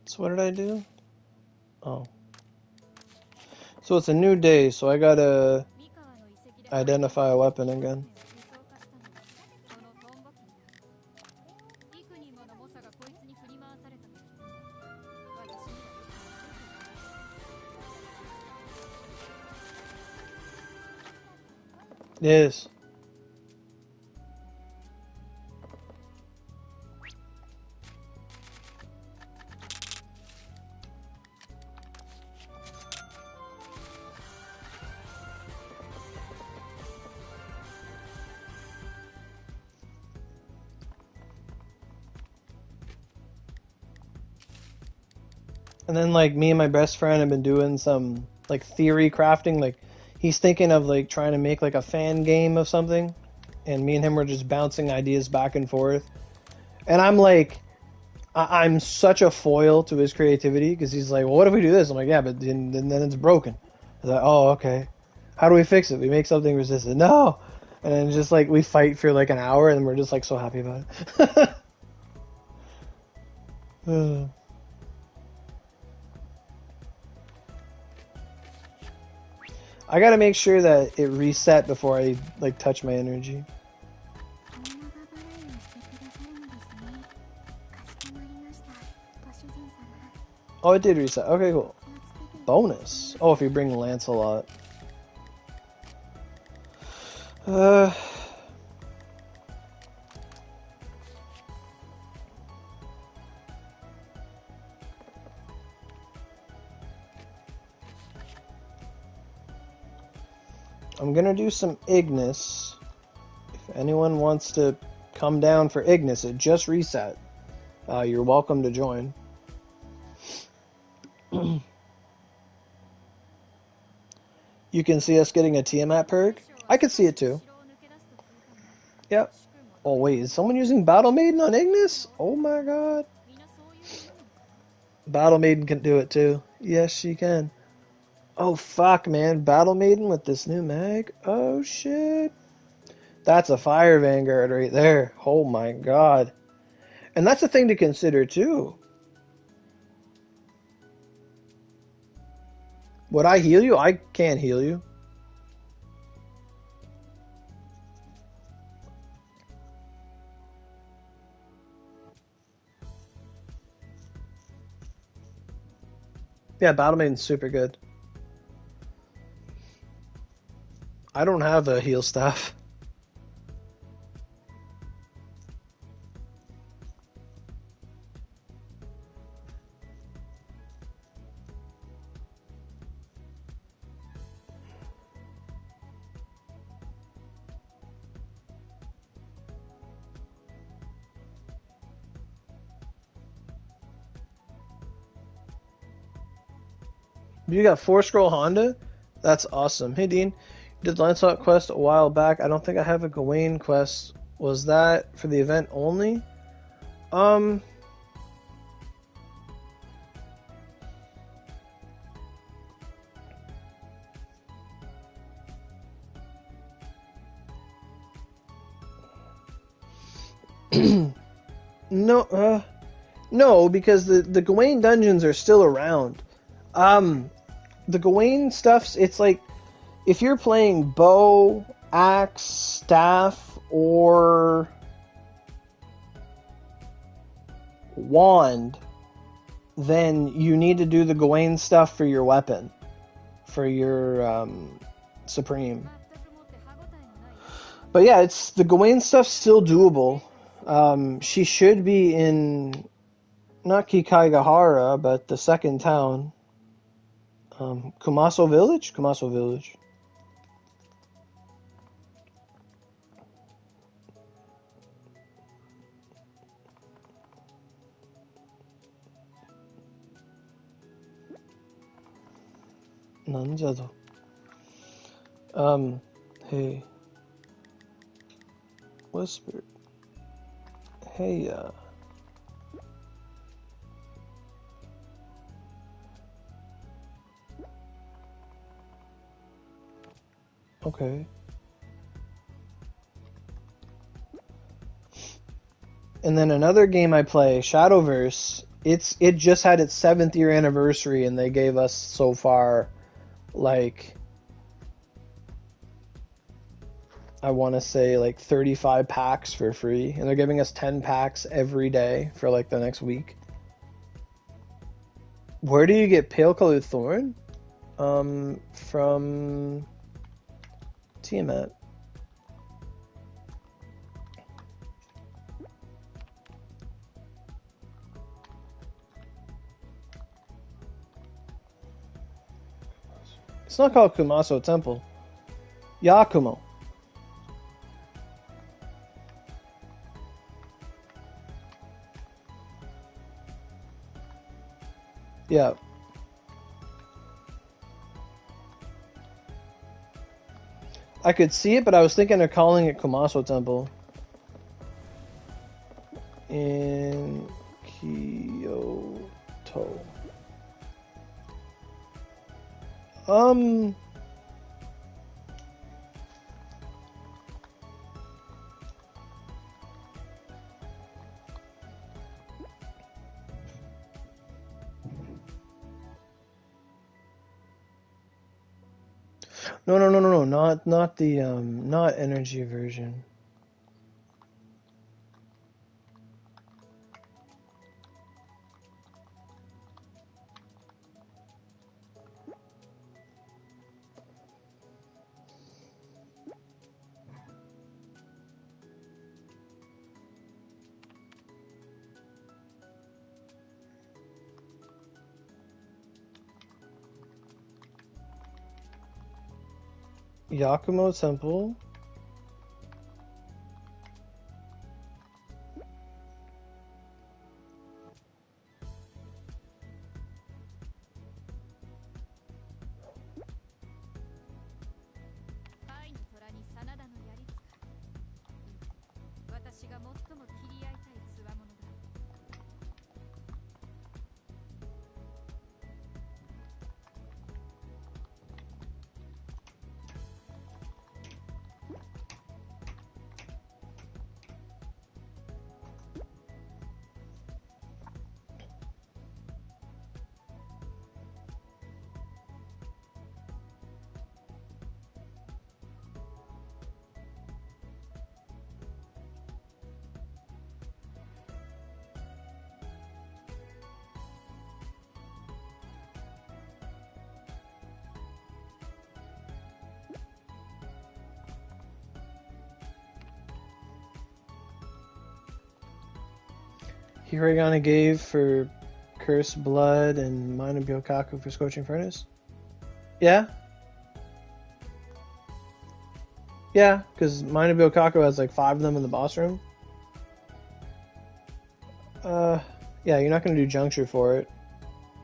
So what did I do? Oh. So it's a new day, so I gotta identify a weapon again. Yes. And then like me and my best friend have been doing some like theory crafting. Like he's thinking of like trying to make like a fan game of something, and me and him were just bouncing ideas back and forth. And I'm like, I'm such a foil to his creativity because he's like, well, what if we do this? I'm like, yeah, but then it's broken. He's like, oh, okay. How do we fix it? We make something resistant. No. And then just like we fight for like an hour, and we're just like so happy about it. I gotta make sure that it reset before I like touch my energy. Oh, it did reset. Okay, cool. Bonus. Oh, if you bring Lancelot. I'm gonna do some Ignis. If anyone wants to come down for Ignis, it just reset. You're welcome to join. You can see us getting a Tiamat perk. I could see it too. Yep. Oh wait, is someone using Battle Maiden on Ignis? Oh my god. Battle Maiden can do it too. Yes, she can. Oh fuck, man. Battle Maiden with this new mag? Oh shit. That's a Fire Vanguard right there. Oh my god. And that's a thing to consider too. Would I heal you? I can't heal you. Yeah, Battle Maiden's super good. I don't have a heal staff. You got 4-scroll Honda? That's awesome. Hey Dean, you did Lancelot quest a while back. I don't think I have a Gawain quest. Was that for the event only? No, no, because the Gawain dungeons are still around. The Gawain stuff's, it's like, if you're playing bow, axe, staff, or wand, then you need to do the Gawain stuff for your weapon, for your Supreme. But yeah, it's the Gawain stuff's still doable. She should be in not Kikaigahara, but the second town. Kumaso Village? Kumaso Village. Nanjado. Hey. Whisper. Hey, okay. And then another game I play, Shadowverse, it just had its 7th year anniversary, and they gave us so far, like, I want to say like 35 packs for free, and they're giving us 10 packs every day for like the next week. Where do you get Pale Colored Thorn? From Tiamat. It's not called Kumaso Temple. Yakumo. Yeah. I could see it, but I was thinking of calling it Kumaso Temple. In Kyoto. No, not the not energy version. Yakumo Temple. Hiragana gave for Cursed Blood and Mind of Byokaku for Scorching Furnace? Yeah? Yeah, because Mind of Byokaku has like 5 of them in the boss room. Yeah, you're not going to do Juncture for it.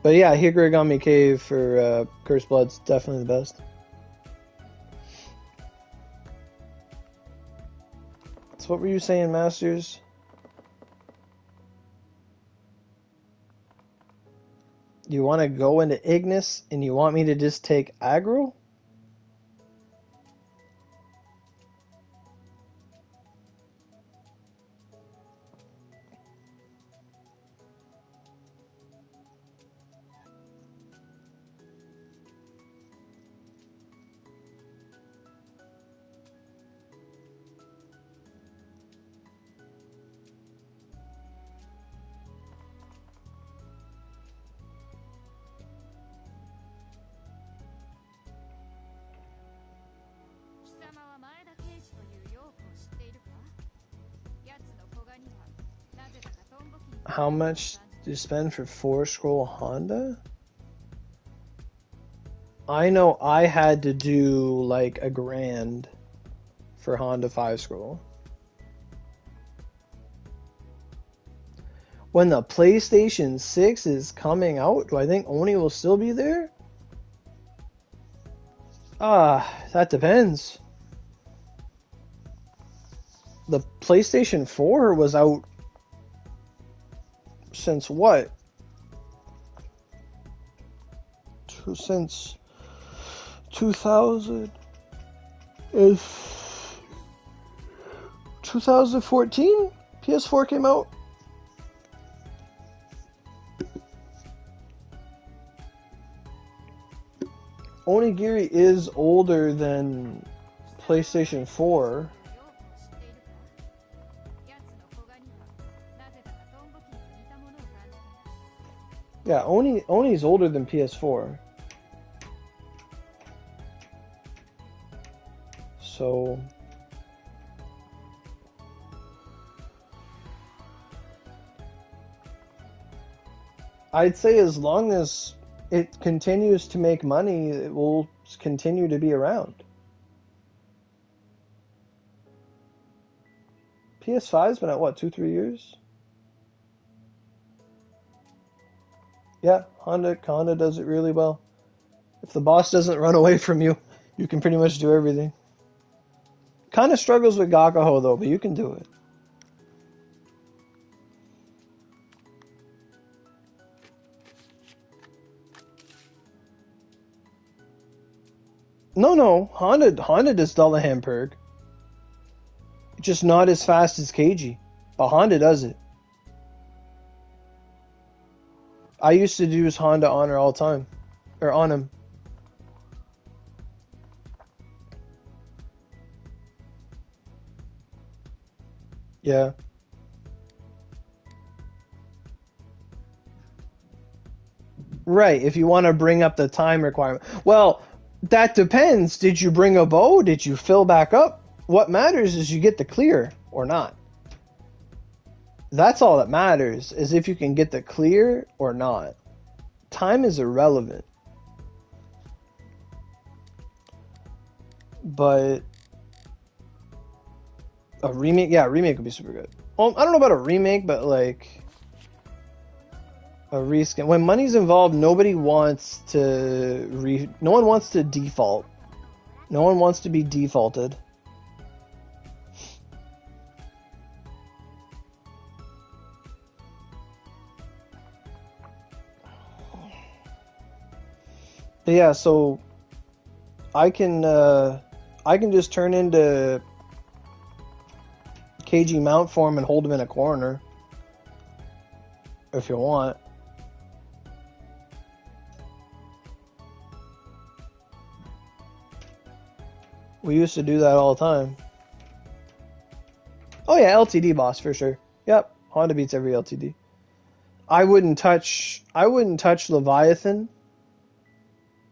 But yeah, Higurigami Cave for Cursed Blood's definitely the best. So what were you saying, Masters? You want to go into Ignis and you want me to just take aggro? How much do you spend for 4-scroll Honda? I know I had to do like $1,000 for Honda 5-scroll. When the PlayStation 6 is coming out, do I think Oni will still be there? That depends. The PlayStation 4 was out since what? Since 2000 is 2014? PS4 came out? Onigiri is older than PlayStation 4. Yeah, Oni's older than PS4. So I'd say as long as it continues to make money, it will continue to be around. PS5's been at what, 2-3 years? Yeah, Honda does it really well. If the boss doesn't run away from you, you can pretty much do everything. Kind of struggles with Gakaho though, but you can do it. No, Honda does Dullahan perk. Just not as fast as Keiji. But Honda does it. I used to use Honda on her all the time. Or on him. Yeah. Right, if you want to bring up the time requirement. Well, that depends. Did you bring a bow? Did you fill back up? What matters is you get the clear or not. That's all that matters, is if you can get the clear or not. Time is irrelevant. But a remake, yeah, a remake would be super good. Well, I don't know about a remake, but like a reskin. When money's involved, nobody wants to no one wants to default. No one wants to be defaulted. But yeah, so I can just turn into KG mount form and hold him in a corner if you want. We used to do that all the time. Oh yeah, LTD boss for sure. Yep, Honda beats every LTD. I wouldn't touch Leviathan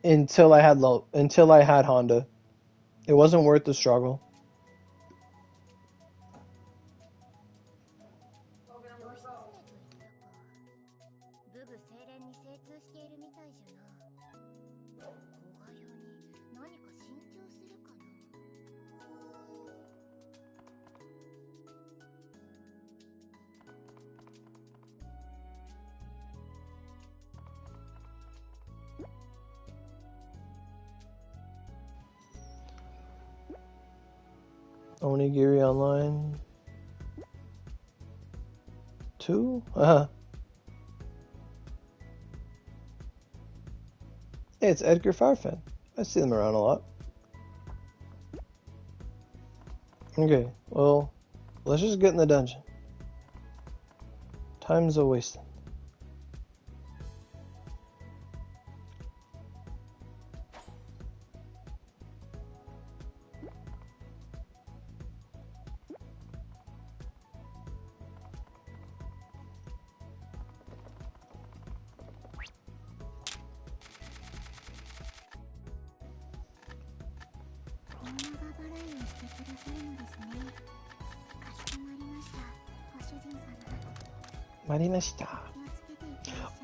until I had Honda. It wasn't worth the struggle. Onigiri Online 2? Hey, it's Edgar Farfan. I see them around a lot. Okay, well, let's just get in the dungeon. Time's a wasting.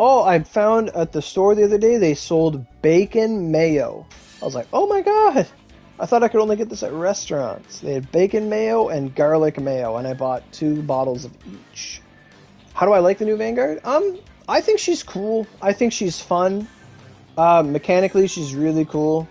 Oh, I found at the store the other day they sold bacon mayo. I was like, oh my god! I thought I could only get this at restaurants. They had bacon mayo and garlic mayo, and I bought 2 bottles of each. How do I like the new Vanguard? I think she's cool. I think she's fun. Mechanically, she's really cool.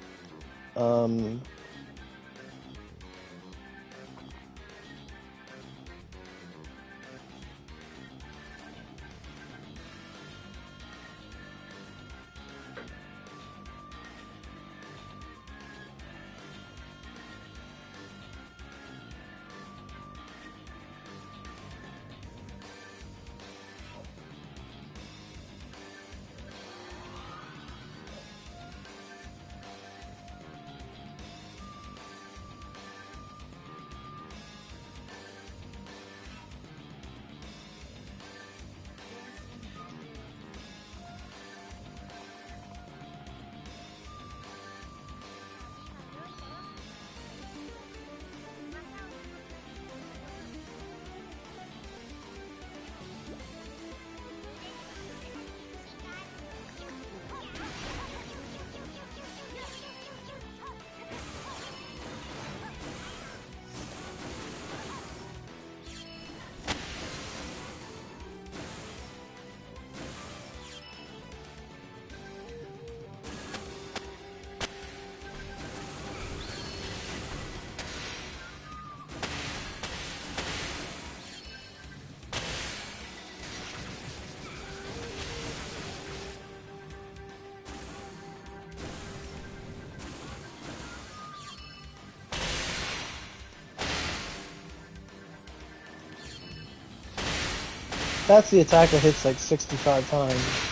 That's the attack that hits like 65 times.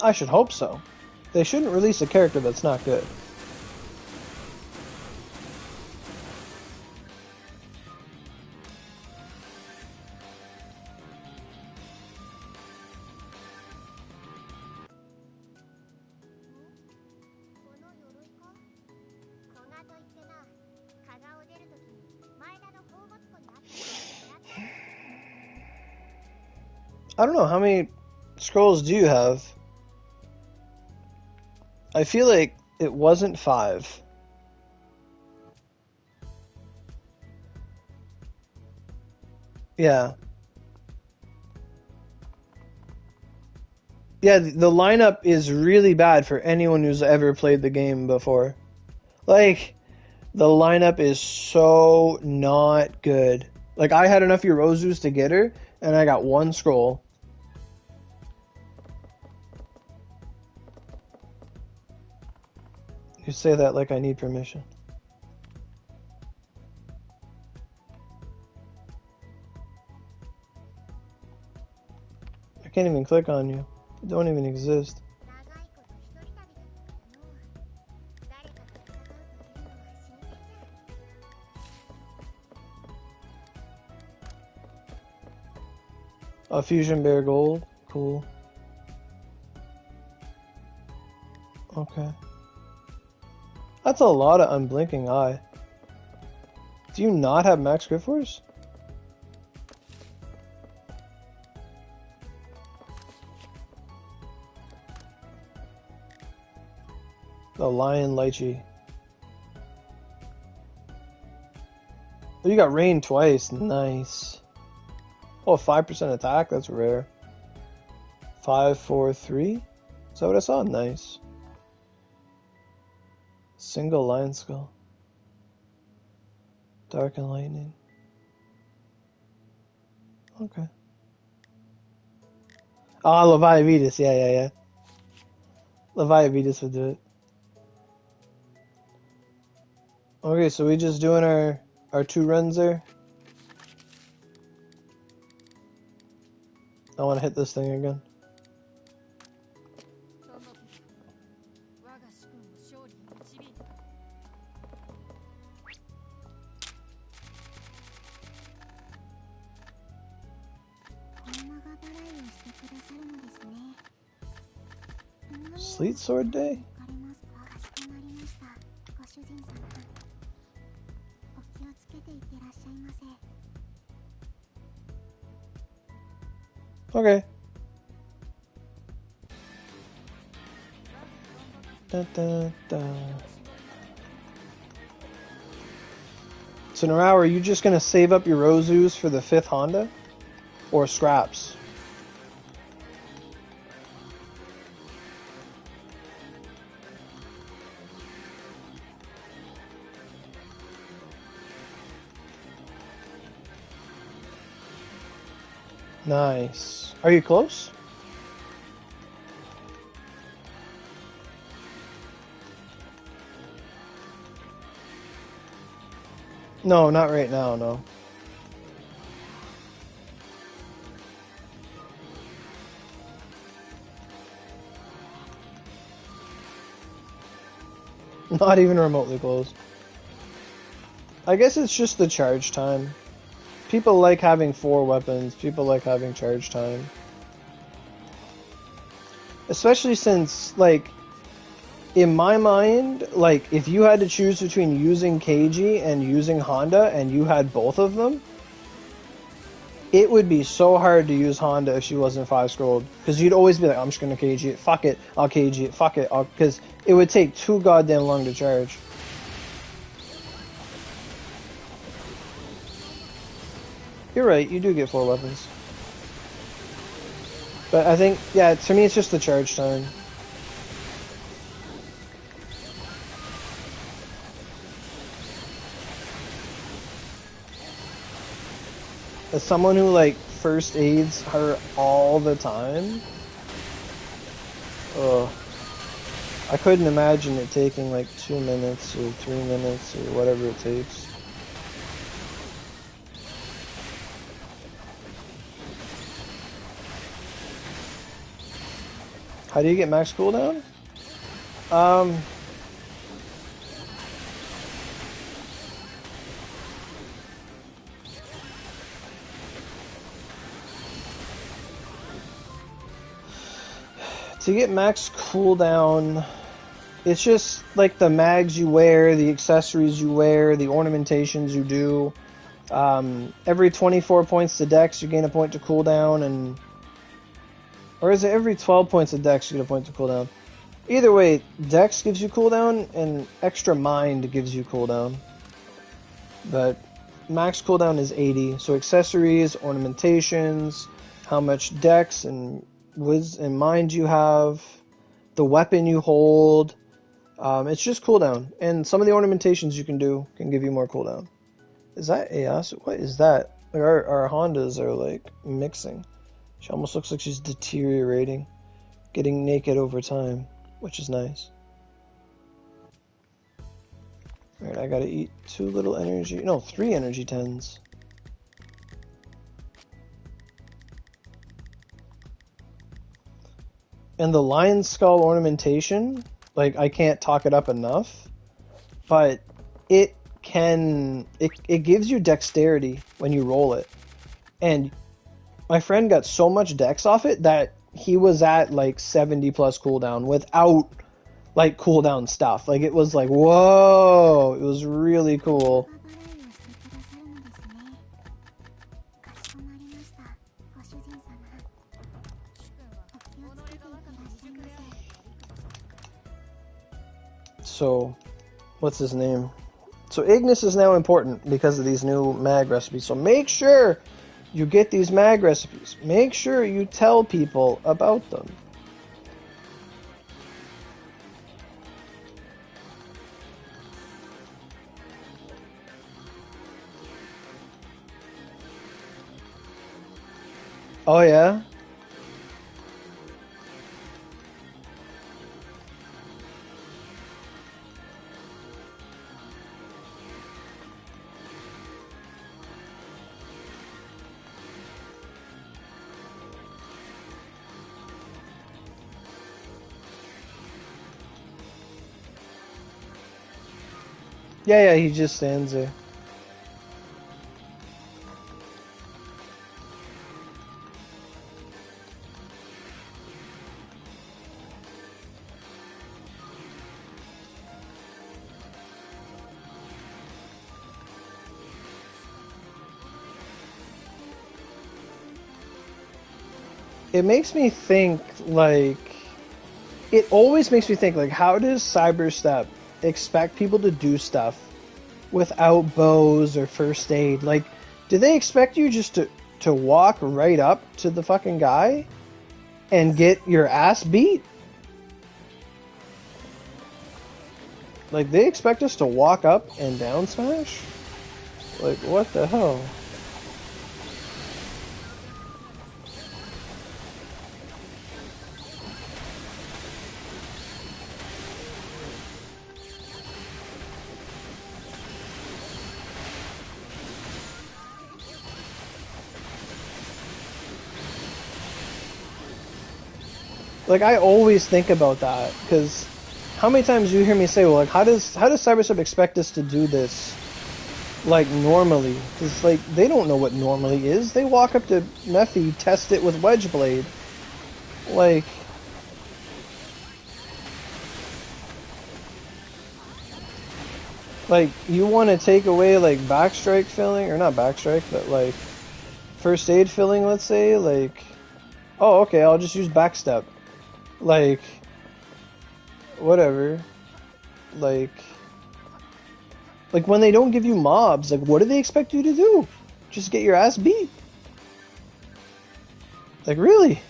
I should hope so. They shouldn't release a character that's not good. I don't know, how many scrolls do you have? I feel like it wasn't 5. Yeah. Yeah, the lineup is really bad for anyone who's ever played the game before. Like, the lineup is so not good. Like, I had enough Yorozus to get her, and I got 1 scroll. You say that like I need permission. I can't even click on you. You don't even exist. A Fusion Bear Gold. Cool. Okay. That's a lot of Unblinking Eye. Do you not have Max Grip Force? The Lion Lychee. Oh, you got Rain twice. Nice. Oh, 5% attack? That's rare. 5, 4, 3? Is that what I saw? Nice. Single Lion Skull. Dark and Lightning. Okay. Ah, Leviavitas. Yeah. Leviavitas would do it. Okay, so we just doing our 2 runs there? I want to hit this thing again. Sleet Sword Day? Okay. So Narao, are you just gonna save up your Rozus for the 5th Honda? Or scraps? Nice. Are you close? No, not right now, no. Not even remotely close. I guess it's just the charge time. People like having 4 weapons. People like having charge time. Especially since, like, in my mind, like, if you had to choose between using Keiji and using Honda and you had both of them, it would be so hard to use Honda if she wasn't 5-scrolled. Because you'd always be like, I'm just going to Keiji it. Fuck it. I'll Keiji it. Fuck it. Because it would take too goddamn long to charge. You're right, you do get 4 weapons. But I think, yeah, to me it's just the charge time. As someone who like first aids her all the time, ugh, I couldn't imagine it taking like 2 minutes or 3 minutes or whatever it takes. How do you get max cooldown? To get max cooldown, it's just like the mags you wear, the accessories you wear, the ornamentations you do. Every 24 points to dex, you gain a point to cooldown, and... Or is it every 12 points to dex, you get a point to cooldown? Either way, dex gives you cooldown, and extra mind gives you cooldown. But max cooldown is 80, so accessories, ornamentations, how much dex and mind you have, the weapon you hold, it's just cooldown. And some of the ornamentations you can do can give you more cooldown. Is that Ayasu? What is that? Like our Hondas are like mixing. She almost looks like she's deteriorating, getting naked over time, which is nice. Alright, I gotta eat 3 energy 10s. And the lion skull ornamentation, like, I can't talk it up enough, but it gives you dexterity when you roll it. And my friend got so much dex off it that he was at like 70 plus cooldown without like cooldown stuff. Like, it was like, whoa, it was really cool. So, what's his name? So Ignis is now important because of these new mag recipes. So make sure you get these mag recipes. Make sure you tell people about them. Oh yeah? Yeah, he just stands there. It makes me think, like... It always makes me think, like, how does Cyberstep expect people to do stuff without bows or first aid? Like, do they expect you just to walk right up to the fucking guy and get your ass beat? Like, they expect us to walk up and down smash? Like, what the hell? Like, I always think about that, because how many times do you hear me say, well, like, how does Cyberstep expect us to do this, like, normally? Because, like, they don't know what normally is. They walk up to Mephi, test it with Wedgeblade. Like... Like, you want to take away, like, backstrike filling, or not backstrike, but, like, first aid filling, let's say, like... Oh, okay, I'll just use backstep. Like, whatever. Like when they don't give you mobs, like, what do they expect you to do? Just get your ass beat? Like, really?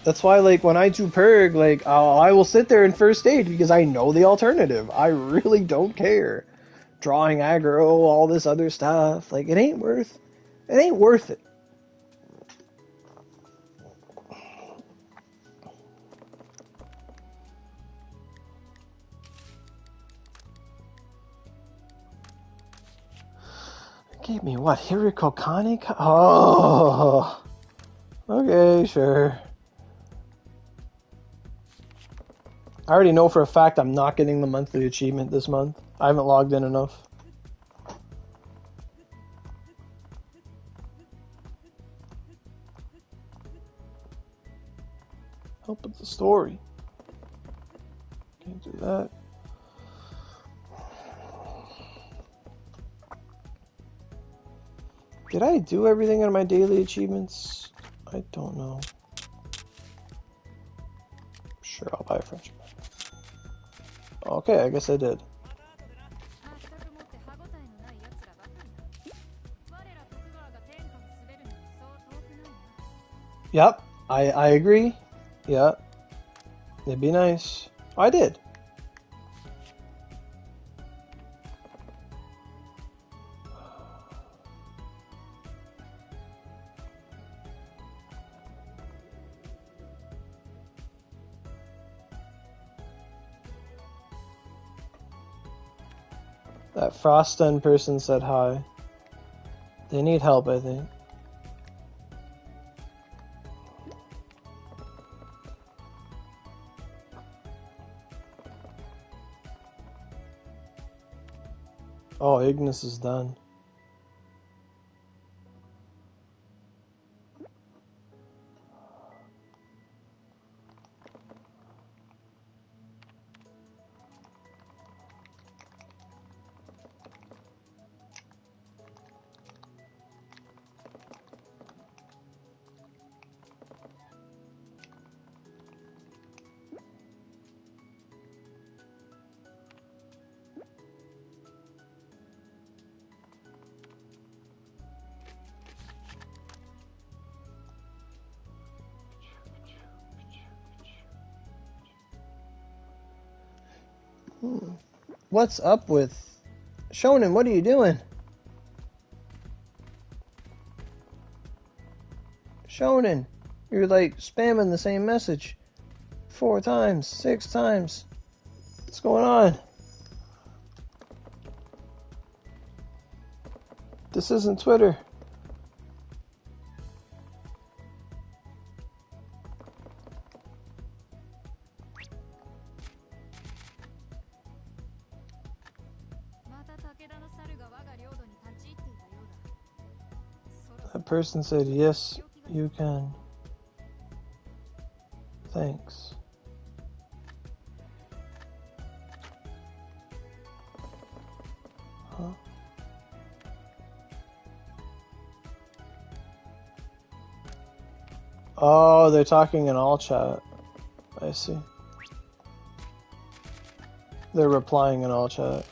That's why, like, when I do Purg, like, I will sit there in first stage because I know the alternative. I really don't care. Drawing aggro, all this other stuff. Like, it ain't worth it. Gave me what? Hiriko Kane? Oh! Okay, sure. I already know for a fact I'm not getting the monthly achievement this month. I haven't logged in enough. Help with the story. Can't do that. Did I do everything on my daily achievements? I don't know. Sure, I'll buy a French. Okay, I guess I did. Yep, I agree. Yeah, it'd be nice. Oh, I did. That Froston person said hi. They need help, I think. Oh, Ignis is done. What's up with Shonen? What are you doing? Shonen, you're like spamming the same message 4 times, 6 times. What's going on? This isn't Twitter. That person said, yes, you can. Thanks. Huh? Oh, they're talking in all chat. I see. They're replying in all chat.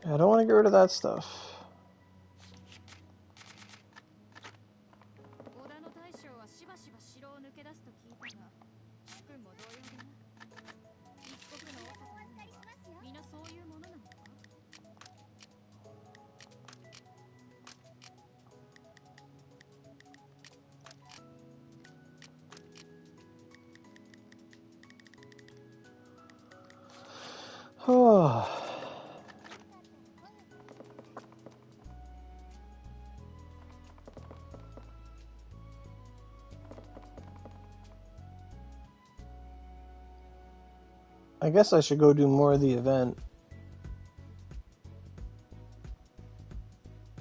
I don't want to get rid of that stuff. Oh. I guess I should go do more of the event.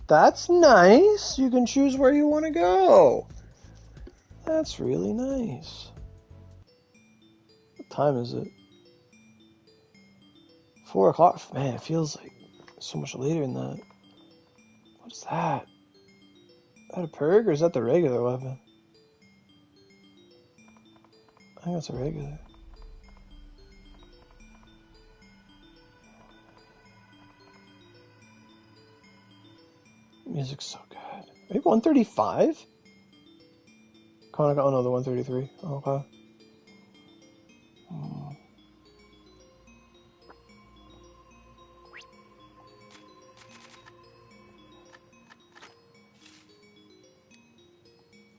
That's nice. You can choose where you want to go. That's really nice. What time is it? 4 o'clock? Man, it feels like so much later than that. What is that? Is that a perk or is that the regular weapon? I think that's a regular. Music's so good. Maybe 135? Oh no, the 133. Okay.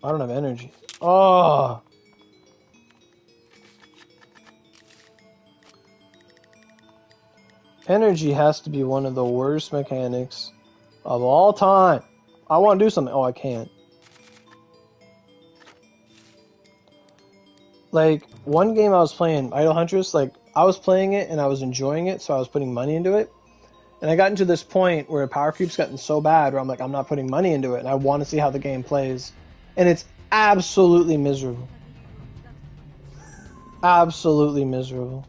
I don't have energy. Oh! Energy has to be one of the worst mechanics of all time. I want to do something. Oh, I can't. Like, one game I was playing, Idol Huntress, like, I was playing it and I was enjoying it, so I was putting money into it. And I got into this point where power creep's gotten so bad where I'm like, I'm not putting money into it and I want to see how the game plays. And it's absolutely miserable. Absolutely miserable.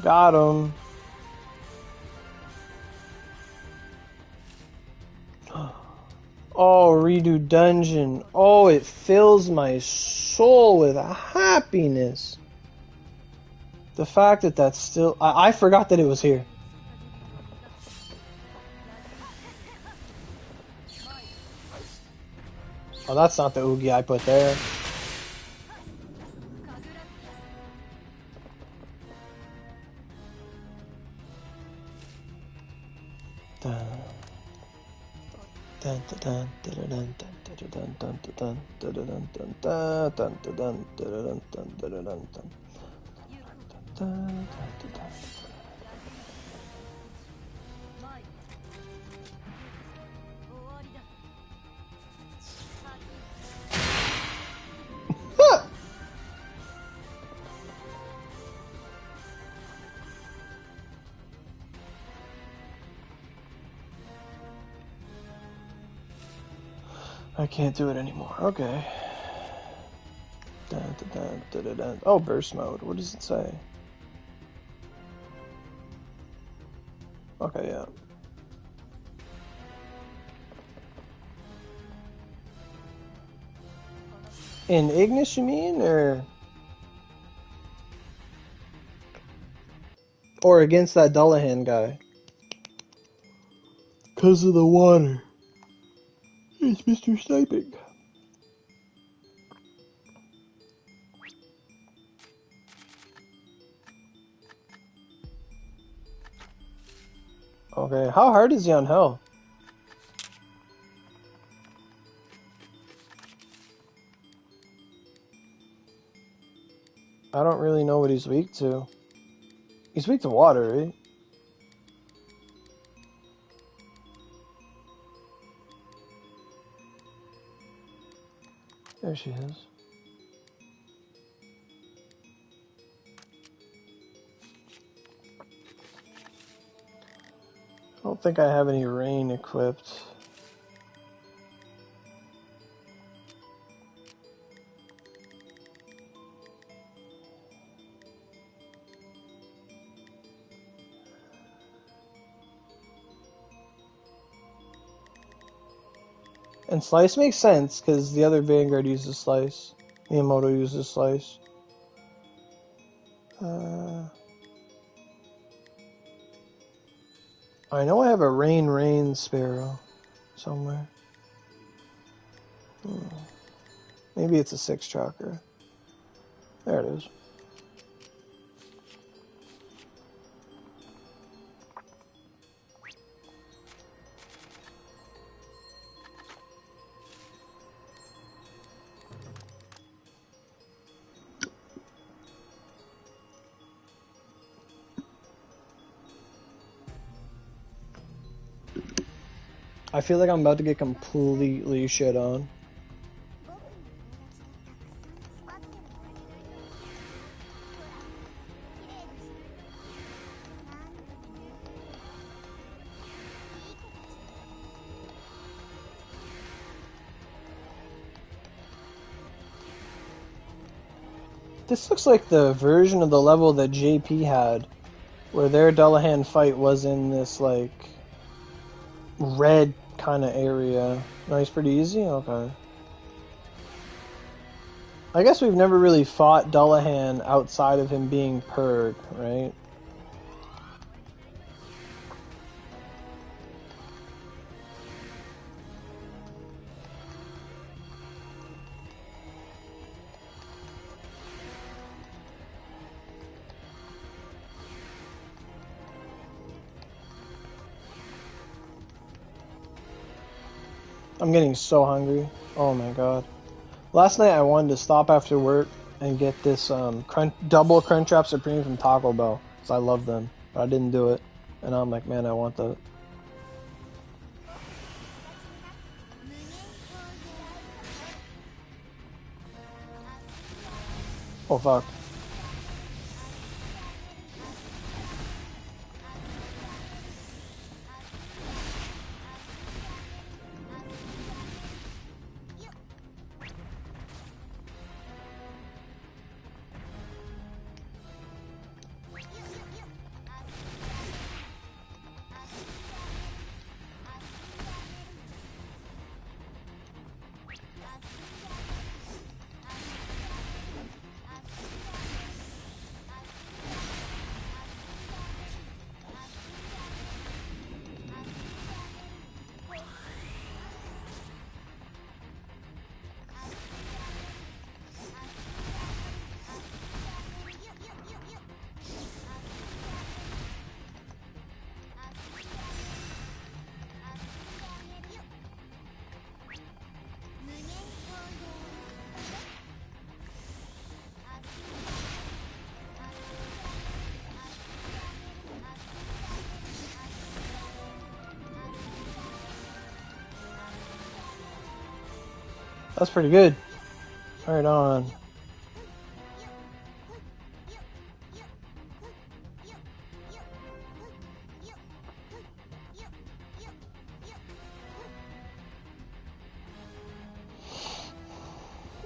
Got him. Oh, redo dungeon. Oh, it fills my soul with happiness. The fact that that's still... I forgot that it was here. Oh, that's not the Oogie I put there. I can't do it anymore. Okay. Oh, burst mode. What does it say? Okay, yeah. In Ignis, you mean, or against that Dullahan guy? 'Cause of the water. It's Mr. Sniping. Okay, how hard is he on hell? I don't really know what he's weak to. He's weak to water, right? There she is. I don't think I have any rain equipped. And Slice makes sense, because the other Vanguard uses Slice. Miyamoto uses Slice. I know I have a Rain Sparrow somewhere. Maybe it's a 6 chakra. There it is. I feel like I'm about to get completely shit on. This looks like the version of the level that JP had, where their Dullahan fight was in this, like, red kind of area. Nice, pretty easy? Okay. I guess we've never really fought Dullahan outside of him being Purg, right? I'm getting so hungry. Oh my god. Last night I wanted to stop after work and get this double Crunchwrap Supreme from Taco Bell, because I love them. But I didn't do it. And I'm like, man, I want that. Oh fuck. That's pretty good. Right on.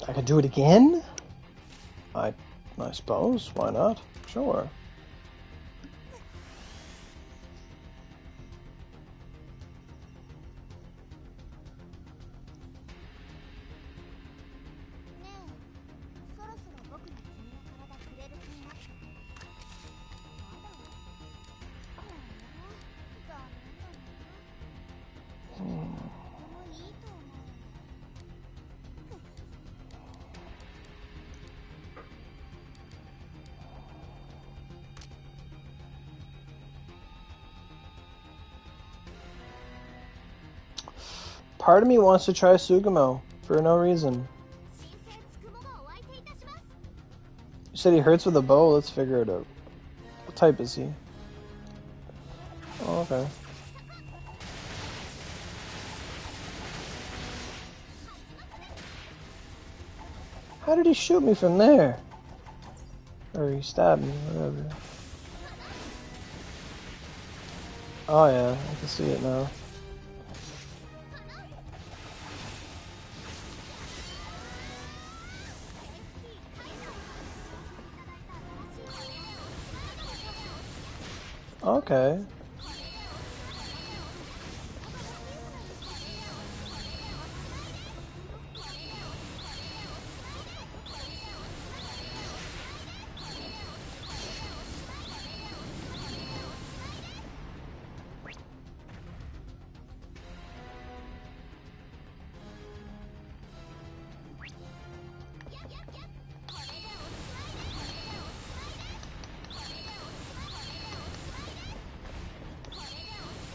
I could do it again? I suppose. Why not? Sure. Part of me wants to try Sugamo for no reason. You said he hurts with a bow. Let's figure it out. What type is he? Oh, okay. How did he shoot me from there? Or he stabbed me, whatever. Oh yeah, I can see it now. Okay.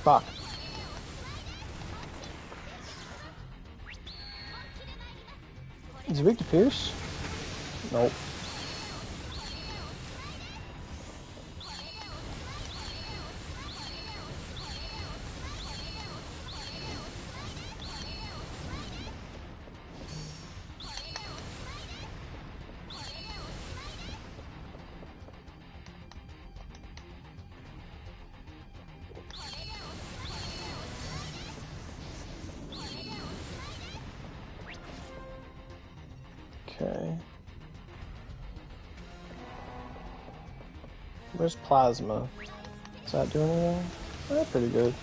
Fuck. Is he weak to Pierce? Nope. Okay. Where's Plasma? Is that doing anything? Eh, pretty good.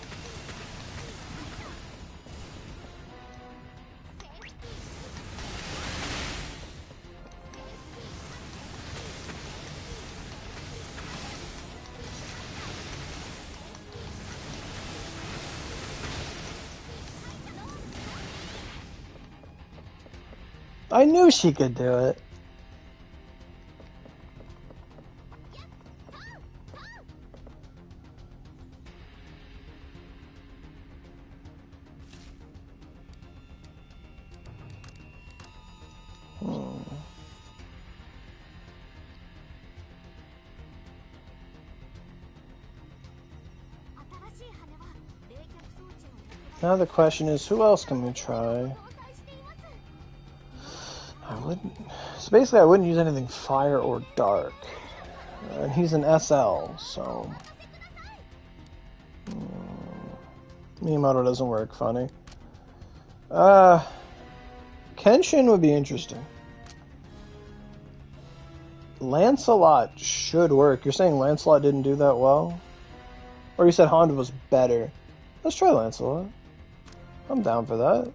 I knew she could do it. Now the question is, who else can we try? So basically I wouldn't use anything fire or dark. And he's an SL, so... Miyamoto doesn't work, funny. Kenshin would be interesting. Lancelot should work. You're saying Lancelot didn't do that well? Or you said Honda was better? Let's try Lancelot. I'm down for that.